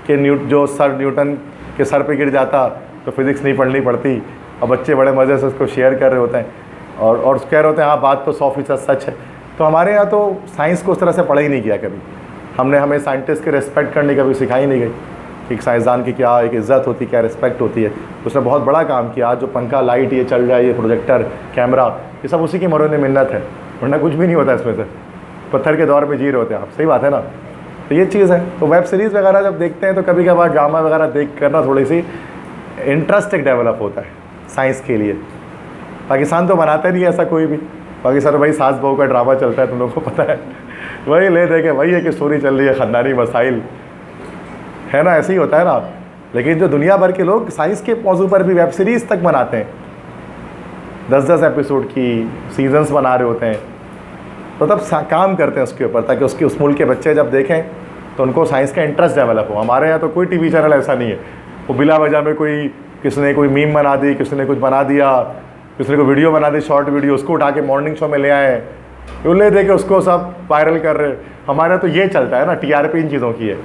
कि जो सर न्यूटन के सर पे गिर जाता तो फिज़िक्स नहीं पढ़नी पड़ती, और बच्चे बड़े मज़े से उसको शेयर कर रहे होते हैं और कह रहे होते हैं हाँ बात तो 100% सच है। तो हमारे यहाँ तो साइंस को उस तरह से पढ़ा ही नहीं किया कभी। हमें साइंटिस्ट के रिस्पेक्ट करने कभी सिखाई नहीं गई कि एक साइंसदान की क्या एक इज़्ज़त होती है, क्या रिस्पेक्ट होती है। उसने बहुत बड़ा काम किया। आज जो पंखा, लाइट ये चल रहा है, ये प्रोजेक्टर, कैमरा, ये सब उसी की मरोने मिन्नत है, वरना कुछ भी नहीं होता इसमें से। पत्थर के दौर में जी रहे होते हैं आप, सही बात है ना। तो ये चीज़ है। तो वेब सीरीज़ वगैरह जब देखते हैं तो कभी कभार ड्रामा वगैरह देख कर ना थोड़ी सी इंटरेस्ट एक डेवलप होता है साइंस के लिए। पाकिस्तान तो बनाते नहीं ऐसा कोई भी, पाकिस्तान में भाई सास बहू का ड्रामा चलता है, तुम लोगों को पता है, वही ले दे के वही एक स्टोरी चल रही है, ख़ानदानी मसाइल है ना, ऐसे ही होता है ना। लेकिन जो दुनिया भर के लोग साइंस के मौजू पर भी वेब सीरीज़ तक बनाते हैं, 10-10 एपिसोड की सीजन्स बना रहे होते हैं, तो तब काम करते हैं उसके ऊपर, ताकि उस मुल्क के बच्चे जब देखें तो उनको साइंस का इंटरेस्ट डेवलप हो। हमारे यहाँ तो कोई टीवी चैनल ऐसा नहीं है, वो बिला वजह में किसी ने कोई मीम बना दी, किसी ने कुछ बना दिया, किसी ने कोई वीडियो बना दी, शॉर्ट वीडियो, उसको उठा के मॉर्निंग शो में ले आए, तो ले दे के उसको सब वायरल कर रहे। हमारे यहाँ तो ये चलता है ना, TRP इन चीज़ों की है,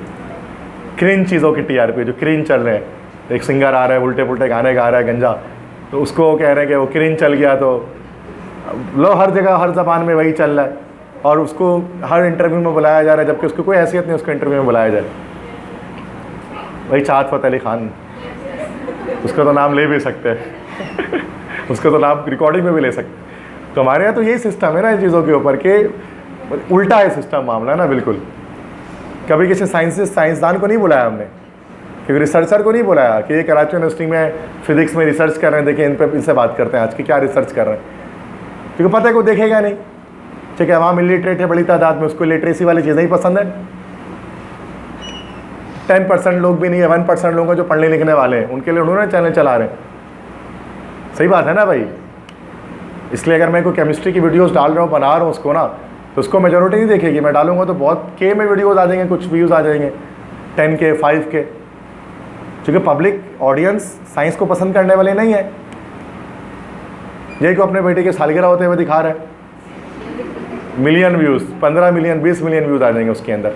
क्रिंज चीज़ों की TRP, जो क्रिंज चल रहे हैं। एक सिंगर आ रहा है, उल्टे पुल्टे गाने गा रहा है गंजा, तो उसको कह रहे हैं कि वो क्रिंज चल गया, तो लो हर जगह हर ज़बान में वही चल रहा है, और उसको हर इंटरव्यू में बुलाया जा रहा है, जबकि उसको कोई हैसियत नहीं उसको इंटरव्यू में बुलाया जाए। वही चाहत फ़तेह अली खान, उसका तो नाम ले भी सकते हैं उसका तो नाम रिकॉर्डिंग में भी ले सकते। तो हमारे यहाँ तो यही सिस्टम है ना इन चीज़ों के ऊपर के, उल्टा है सिस्टम मामला ना बिल्कुल। कभी किसी साइंसदान को नहीं बुलाया हमने, क्योंकि रिसर्चर को नहीं बुलाया कि ये कराची यूनिवर्सिटी में फिज़िक्स में रिसर्च कर रहे हैं, देखिए इनसे बात करते हैं आज की क्या रिसर्च कर रहे हैं, क्योंकि पता है कोई देखेगा नहीं। ठीक है, वहाँ इलिटरेट है बड़ी तादाद में, उसको लिटरेसी वाली चीज़ें ही पसंद है। 10% लोग भी नहीं है, 1% लोग हैं जो पढ़ने लिखने वाले हैं, उनके लिए उन्होंने चैनल चला रहे हैं। सही बात है ना भाई। इसलिए अगर मैं कोई केमिस्ट्री की वीडियोस डाल रहा हूँ, बना रहा हूँ उसको ना, तो उसको मेजोरिटी नहीं देखेगी। मैं डालूंगा तो बहुत के में वीडियोस आ जाएंगे, कुछ व्यूज़ आ जाएंगे 10K 5K, क्योंकि पब्लिक ऑडियंस साइंस को पसंद करने वाले नहीं है। यही को अपने बेटे के सालगिरह होते हुए दिखा रहे हैं, million views, 15 million 20 million views आ जाएंगे उसके अंदर।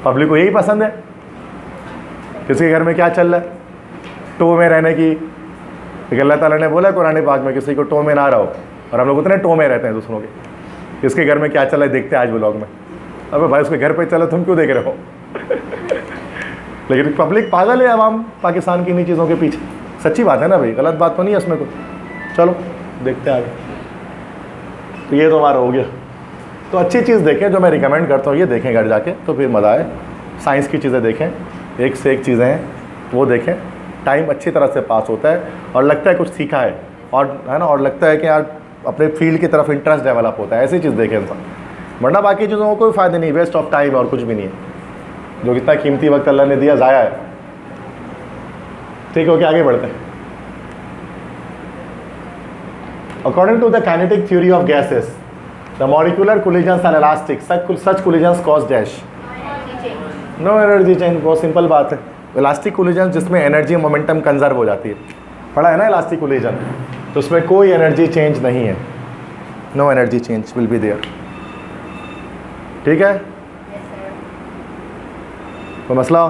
पब्लिक को यही पसंद है। किसी के घर में क्या चल रहा है, टो में रहने की। अल्लाह ताला ने बोला कुरान पाक में किसी को टो में ना रहो, और हम लोग उतने टो में रहते हैं दूसरों के। इसके घर में क्या चल रहा है देखते हैं आज व्लॉग में। अबे भाई उसके घर पे चलो, तुम क्यों देख रहे हो? लेकिन पब्लिक पागल है, आवाम पाकिस्तान की इन्हीं चीज़ों के पीछे। सच्ची बात है ना भाई, गलत बात तो नहीं है उसमें कोई। चलो देखते हैं आगे। तो ये तो हमारा हो गया। तो अच्छी चीज़ देखें, जो मैं रिकमेंड करता हूँ ये देखें घर जाके, तो फिर मज़ा आए। साइंस की चीज़ें देखें, एक से एक चीज़ें हैं वो देखें, टाइम अच्छी तरह से पास होता है और लगता है कुछ सीखा है, और है ना, और लगता है कि यार अपने फील्ड की तरफ इंटरेस्ट डेवलप होता है। ऐसी चीज़ देखें इंसान, वरना बाकी चीज़ों को कोई फ़ायदा नहीं, वेस्ट ऑफ टाइम और कुछ भी नहीं है। जो कितना कीमती वक्त अल्लाह ने दिया ज़ाया है। ठीक हो, क्या आगे बढ़ते हैं। According to the kinetic theory of gases, the molecular collisions are elastic, such collisions cause dash no energy change. बहुत सिंपल बात है। इलास्टिक कोलिजन जिसमें एनर्जी मोमेंटम कंजर्व हो जाती है, पढ़ा है ना इलास्टिक कोलिजन, तो उसमें कोई एनर्जी चेंज नहीं है, no energy change will be there. ठीक है, कोई मसला?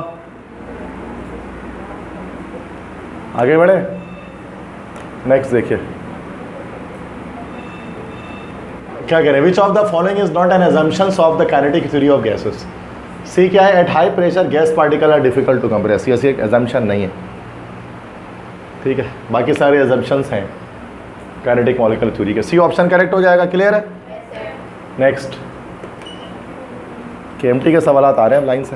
आगे बढ़े, नेक्स्ट देखिए क्या कह रहे हैं। Which of the following is not an assumptions of the kinetic theory of gases. C क्या है, at high pressure gas particle are difficult to compress. ये एक एजम्पशन नहीं है, ठीक है, बाकी सारे एजम्पशंस हैं काइनेटिक मॉलिक्यूलर थ्योरी के। सी ऑप्शन करेक्ट हो जाएगा। क्लियर है? नेक्स्ट KMT के सवाल आ रहे हैं लाइन से।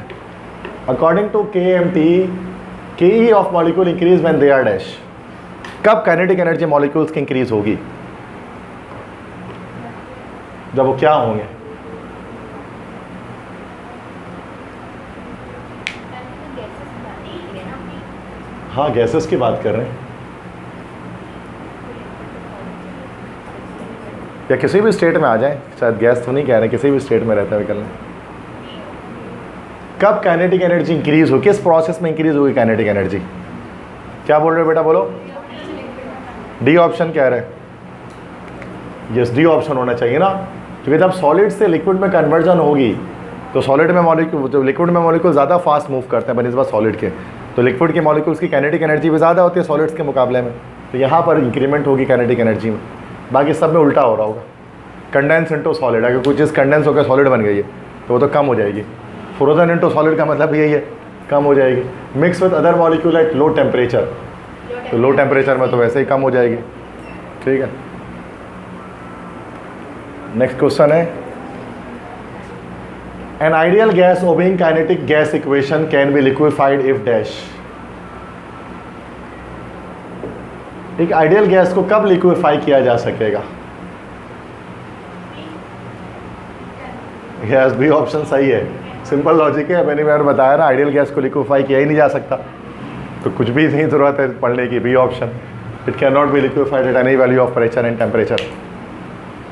According to KMT, KE of molecule increase when they are dash. कब काइनेटिक एनर्जी मॉलिक्यूल्स की इंक्रीज होगी? जब वो क्या होंगे? हाँ, गैसेस की बात कर रहे हैं, या किसी भी स्टेट में आ जाए, शायद गैस तो नहीं कह रहे, किसी भी स्टेट में रहते हुए कर लें। कब काइनेटिक एनर्जी इंक्रीज हो, किस प्रोसेस में इंक्रीज होगी काइनेटिक एनर्जी? क्या बोल रहे हो बेटा, बोलो। डी ऑप्शन कह रहे हैं। यस, डी ऑप्शन होना चाहिए ना, क्योंकि जब सॉलिड से लिक्विड में कन्वर्जन होगी तो सॉलिड में मॉलिक्यूल, जो लिक्विड में मॉलिक्यूल ज़्यादा फास्ट मूव करते हैं बनिस्बत सॉलिड के, तो लिक्विड के मॉलिक्यूल्स की काइनेटिक एनर्जी भी ज़्यादा होती है सॉलिड्स के मुकाबले में। तो यहाँ पर इंक्रीमेंट होगी काइनेटिक एनर्जी में। बाकी सब में उल्टा हो रहा होगा। कंडेंस इनटू सॉलिड, अगर कोई चीज़ कंडेंस होकर सॉलिड बन गई है तो वो तो कम हो जाएगी। फ्रोजन इनटू सॉलिड का मतलब यही है, कम हो जाएगी। Mix with other molecule at low temperature, तो लो टेम्परेचर में तो वैसे ही कम हो जाएगी। ठीक है, नेक्स्ट क्वेश्चन है, an ideal gas obeying kinetic gas equation can be liquefied if dash. एक आइडियल गैस को कब लिक्विफाई किया जा सकेगा? गैस बी ऑप्शन सही है, सिंपल लॉजिक है। मैंने बताया ना, आइडियल गैस को लिक्विफाई किया ही नहीं जा सकता, तो कुछ भी नहीं ज़रूरत है पढ़ने की। B option, it can not be liquefied at any value of pressure and temperature.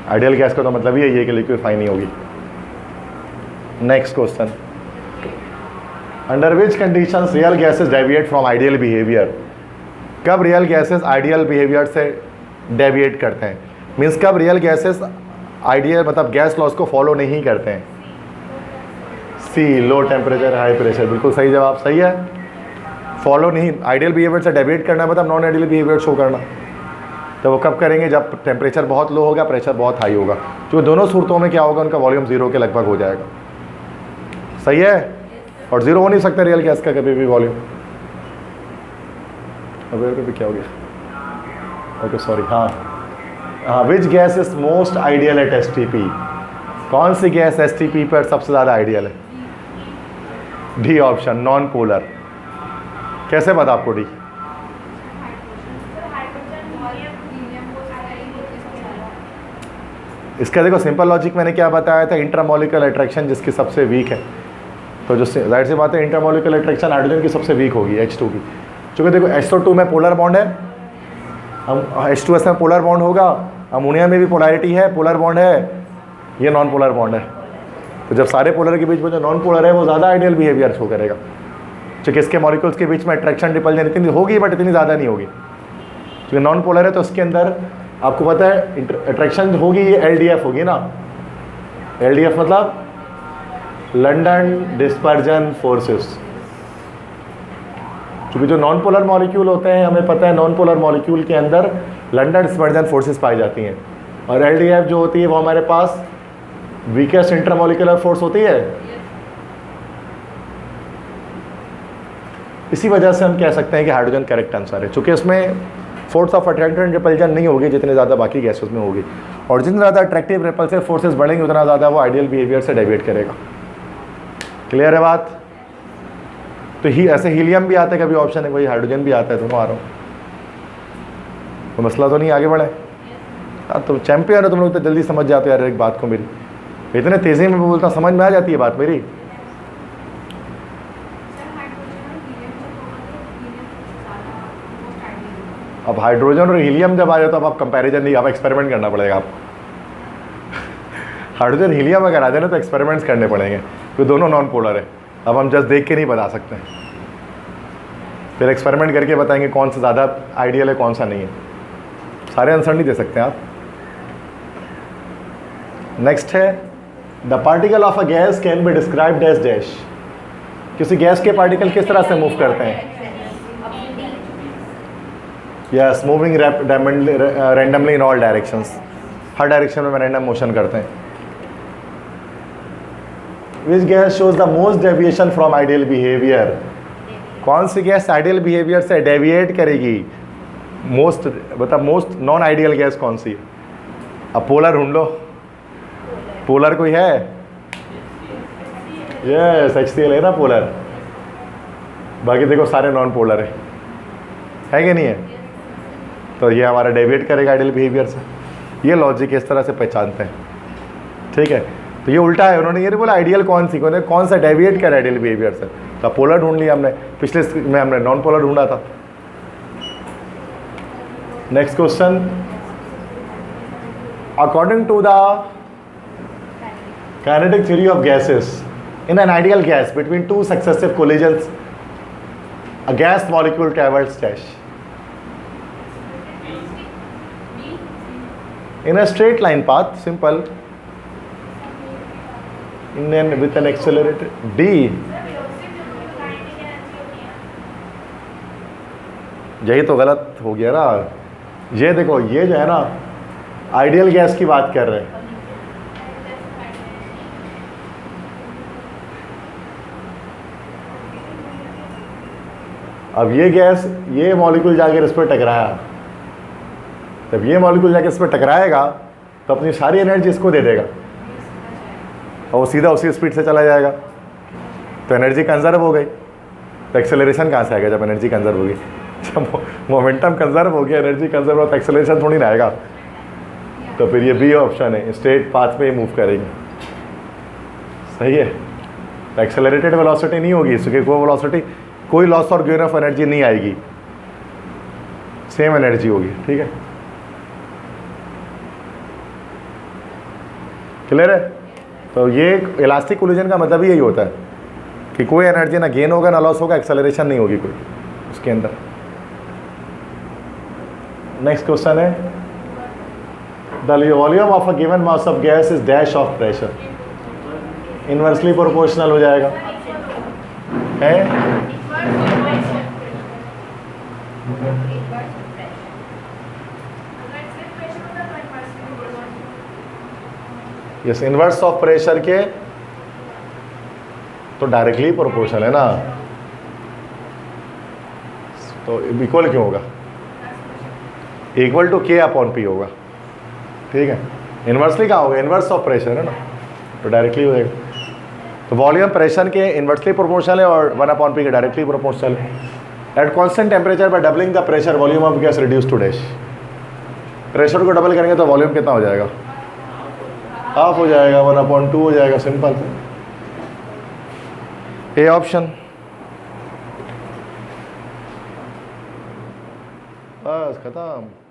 Ideal gas का तो मतलब ही यही है कि लिक्विफाई नहीं होगी। Next question, under which conditions real gases deviate from ideal behaviour. कब रियल गैसेस आइडियल बिहेवियर से डेविएट करते हैं? मीन्स कब रियल गैसेस आइडियल मतलब गैस लॉज को फॉलो नहीं करते हैं? सी, लो टेम्परेचर हाई प्रेशर, बिल्कुल सही जवाब, सही है। फॉलो नहीं, आइडियल बिहेवियर से डेविएट करना मतलब नॉन आइडियल बिहेवियर शो करना। तो वो कब करेंगे? जब टेम्परेचर बहुत लो होगा, प्रेशर बहुत हाई होगा। जो दोनों सूरतों में क्या होगा, उनका वॉल्यूम जीरो के लगभग हो जाएगा। सही है, और जीरो हो नहीं सकता रियल गैस का कभी भी वॉल्यूम। अब क्या हो गया? ओके सॉरी, हाँ, which gas is most ideal at STP। कौन सी गैस STP पर सबसे ज़्यादा आइडियल है? D option, non polar. कैसे पता आपको डी? इसका देखो सिंपल लॉजिक मैंने क्या बताया था, इंट्रामोलिकुलर अट्रैक्शन जिसकी सबसे वीक है, तो जो जाहिर सी बात है इंट्रामोलिकुलर अट्रैक्शन हाइड्रोजन की सबसे वीक होगी, H2 की। क्योंकि देखो SO2 में पोलर बॉन्ड है, हम H2S में पोलर बॉन्ड होगा, अमोनिया में भी पोलैरिटी है, पोलर बॉन्ड है, ये नॉन पोलर बॉन्ड है। तो जब सारे पोलर के बीच में जो नॉन पोलर है वो ज़्यादा आइडियल बिहेवियर शो करेगा। क्योंकि इसके मॉलिक्यूल्स के बीच में अट्रैक्शन रिपल्जन इतनी होगी बट इतनी ज़्यादा नहीं होगी। क्योंकि नॉन पोलर है तो उसके अंदर आपको पता है अट्रैक्शन होगी, ये LDF होगी ना। LDF मतलब लंडन डिस्पर्जन फोर्सेस। क्योंकि जो नॉन पोलर मॉलिक्यूल होते हैं हमें पता है नॉन पोलर मॉलिक्यूल के अंदर लंडन डिस्पर्जन फोर्सेस पाई जाती हैं, और LDF जो होती है वो हमारे पास वीकेस्ट इंटरमॉलिक्यूलर फोर्स होती है। इसी वजह से हम कह सकते हैं कि हाइड्रोजन करेक्ट आंसर है, चूँकि इसमें force of attraction and repulsion नहीं होगी जितने ज़्यादा बाकी गैसेस में होगी, और जितने ज़्यादा अट्रैक्टिव रिपल्सिव फोर्सेस बढ़ेंगे उतना ज़्यादा वो आइडियल बिहेवियर से डेविएट करेगा। क्लियर है बात? तो ऐसे हीलियम भी आता है, कभी ऑप्शन है, वही हाइड्रोजन भी आता है, दोनों आ रहा हूँ, तो मसला तो नहीं, आगे बढ़े। हाँ तो चैंपियन है तुम लोग, तो जल्दी समझ जाते हो यार एक बात को, मेरी इतने तेज़ी में बोलता समझ में आ जाती है बात मेरी। अब हाइड्रोजन और हीलियम जब आ जाए तो अब आप कंपैरिजन नहीं, अब एक्सपेरिमेंट करना पड़ेगा आपको। हाइड्रोजन हीलियम अगर आ जाए ना तो एक्सपेरिमेंट्स करने पड़ेंगे, तो दोनों नॉन पोलर है, अब हम जस्ट देख के नहीं बता सकते, फिर एक्सपेरिमेंट करके बताएंगे कौन सा ज़्यादा आइडियल है कौन सा नहीं है, सारे आंसर नहीं दे सकते आप। नेक्स्ट है the particle of a gas can be described as dash. किसी गैस के पार्टिकल किस तरह से मूव करते हैं? Yes, moving randomly in all directions, हर डायरेक्शन में रैंडम मोशन करते हैं। Which gas shows the most deviation from ideal behaviour? कौन सी गैस आइडियल बिहेवियर से डेविएट करेगी? मोस्ट मतलब मोस्ट नॉन आइडियल गैस कौन सी है? अब पोलर ढूंढ लो, पोलर कोई है? यस, HCl है ना पोलर, बाकी देखो सारे नॉन पोलर है कि नहीं है? तो ये हमारा डेविएट करेगा आइडियल बिहेवियर से, ये लॉजिक इस तरह से पहचानते हैं, ठीक है। तो ये उल्टा है, उन्होंने ये नहीं बोला आइडियल कौन सी, कौन सा डेविएट कर आइडियल बिहेवियर से, तो पोलर ढूंढ लिया हमने, पिछले में हमने नॉन पोलर ढूंढा था। Next question, according to the kinetic theory of gases, in an ideal gas between two successive collisions a gas molecule travels dash in a straight line path, simple, with an accelerator d। यही तो गलत हो गया ना, ये देखो ये जो है ना आइडियल गैस की बात कर रहे हैं, अब ये गैस ये मॉलिक्यूल जाकर इस पर टकराया, जब ये मॉलिक्यूल जाकर इस पर टकराएगा तो अपनी सारी एनर्जी इसको दे देगा और वो सीधा उसी स्पीड से चला जाएगा, तो एनर्जी कंजर्व हो गई। तो एक्सेलरेशन कहाँ से आएगा जब एनर्जी कंजर्व होगी? जब मोमेंटम कंजर्व हो गया, एनर्जी कंजर्व हो, तो एक्सेलरेशन थोड़ी ना आएगा। तो फिर ये बी ऑप्शन है, स्ट्रेट पाथ पे मूव करेंगे, सही है। तो एक्सेलरेटेड वेलोसिटी नहीं होगी, इसकी कोई वेलोसिटी, कोई लॉस और गेन ऑफ एनर्जी नहीं आएगी, सेम एनर्जी होगी, ठीक है। क्लियर है? तो ये इलास्टिक कोलिजन का मतलब ही यही होता है कि कोई एनर्जी ना गेन होगा ना लॉस होगा, एक्सेलरेशन नहीं होगी कोई उसके अंदर। नेक्स्ट क्वेश्चन है the volume of a given mass of gas is dash of pressure, inversely proportional हो जाएगा, है यस, इनवर्स ऑफ प्रेशर के तो डायरेक्टली प्रोपोर्शनल है ना, तो इक्वल क्यों होगा? Equal to K upon P होगा, ठीक है। इनवर्सली कहाँ होगा? इनवर्स ऑफ प्रेशर है ना, तो डायरेक्टली हो जाएगा। तो वॉल्यूम प्रेशर के इनवर्सली प्रोपोर्शनल है और 1 अपॉन P के डायरेक्टली प्रोपोर्शनल है। At constant temperature by doubling the pressure volume of gas reduce to dash, pressure को डबल करेंगे तो वॉल्यूम कितना हो जाएगा? हाफ हो जाएगा, 1 अपॉन 2 हो जाएगा, सिंपल। ए ऑप्शन, बस खत्म।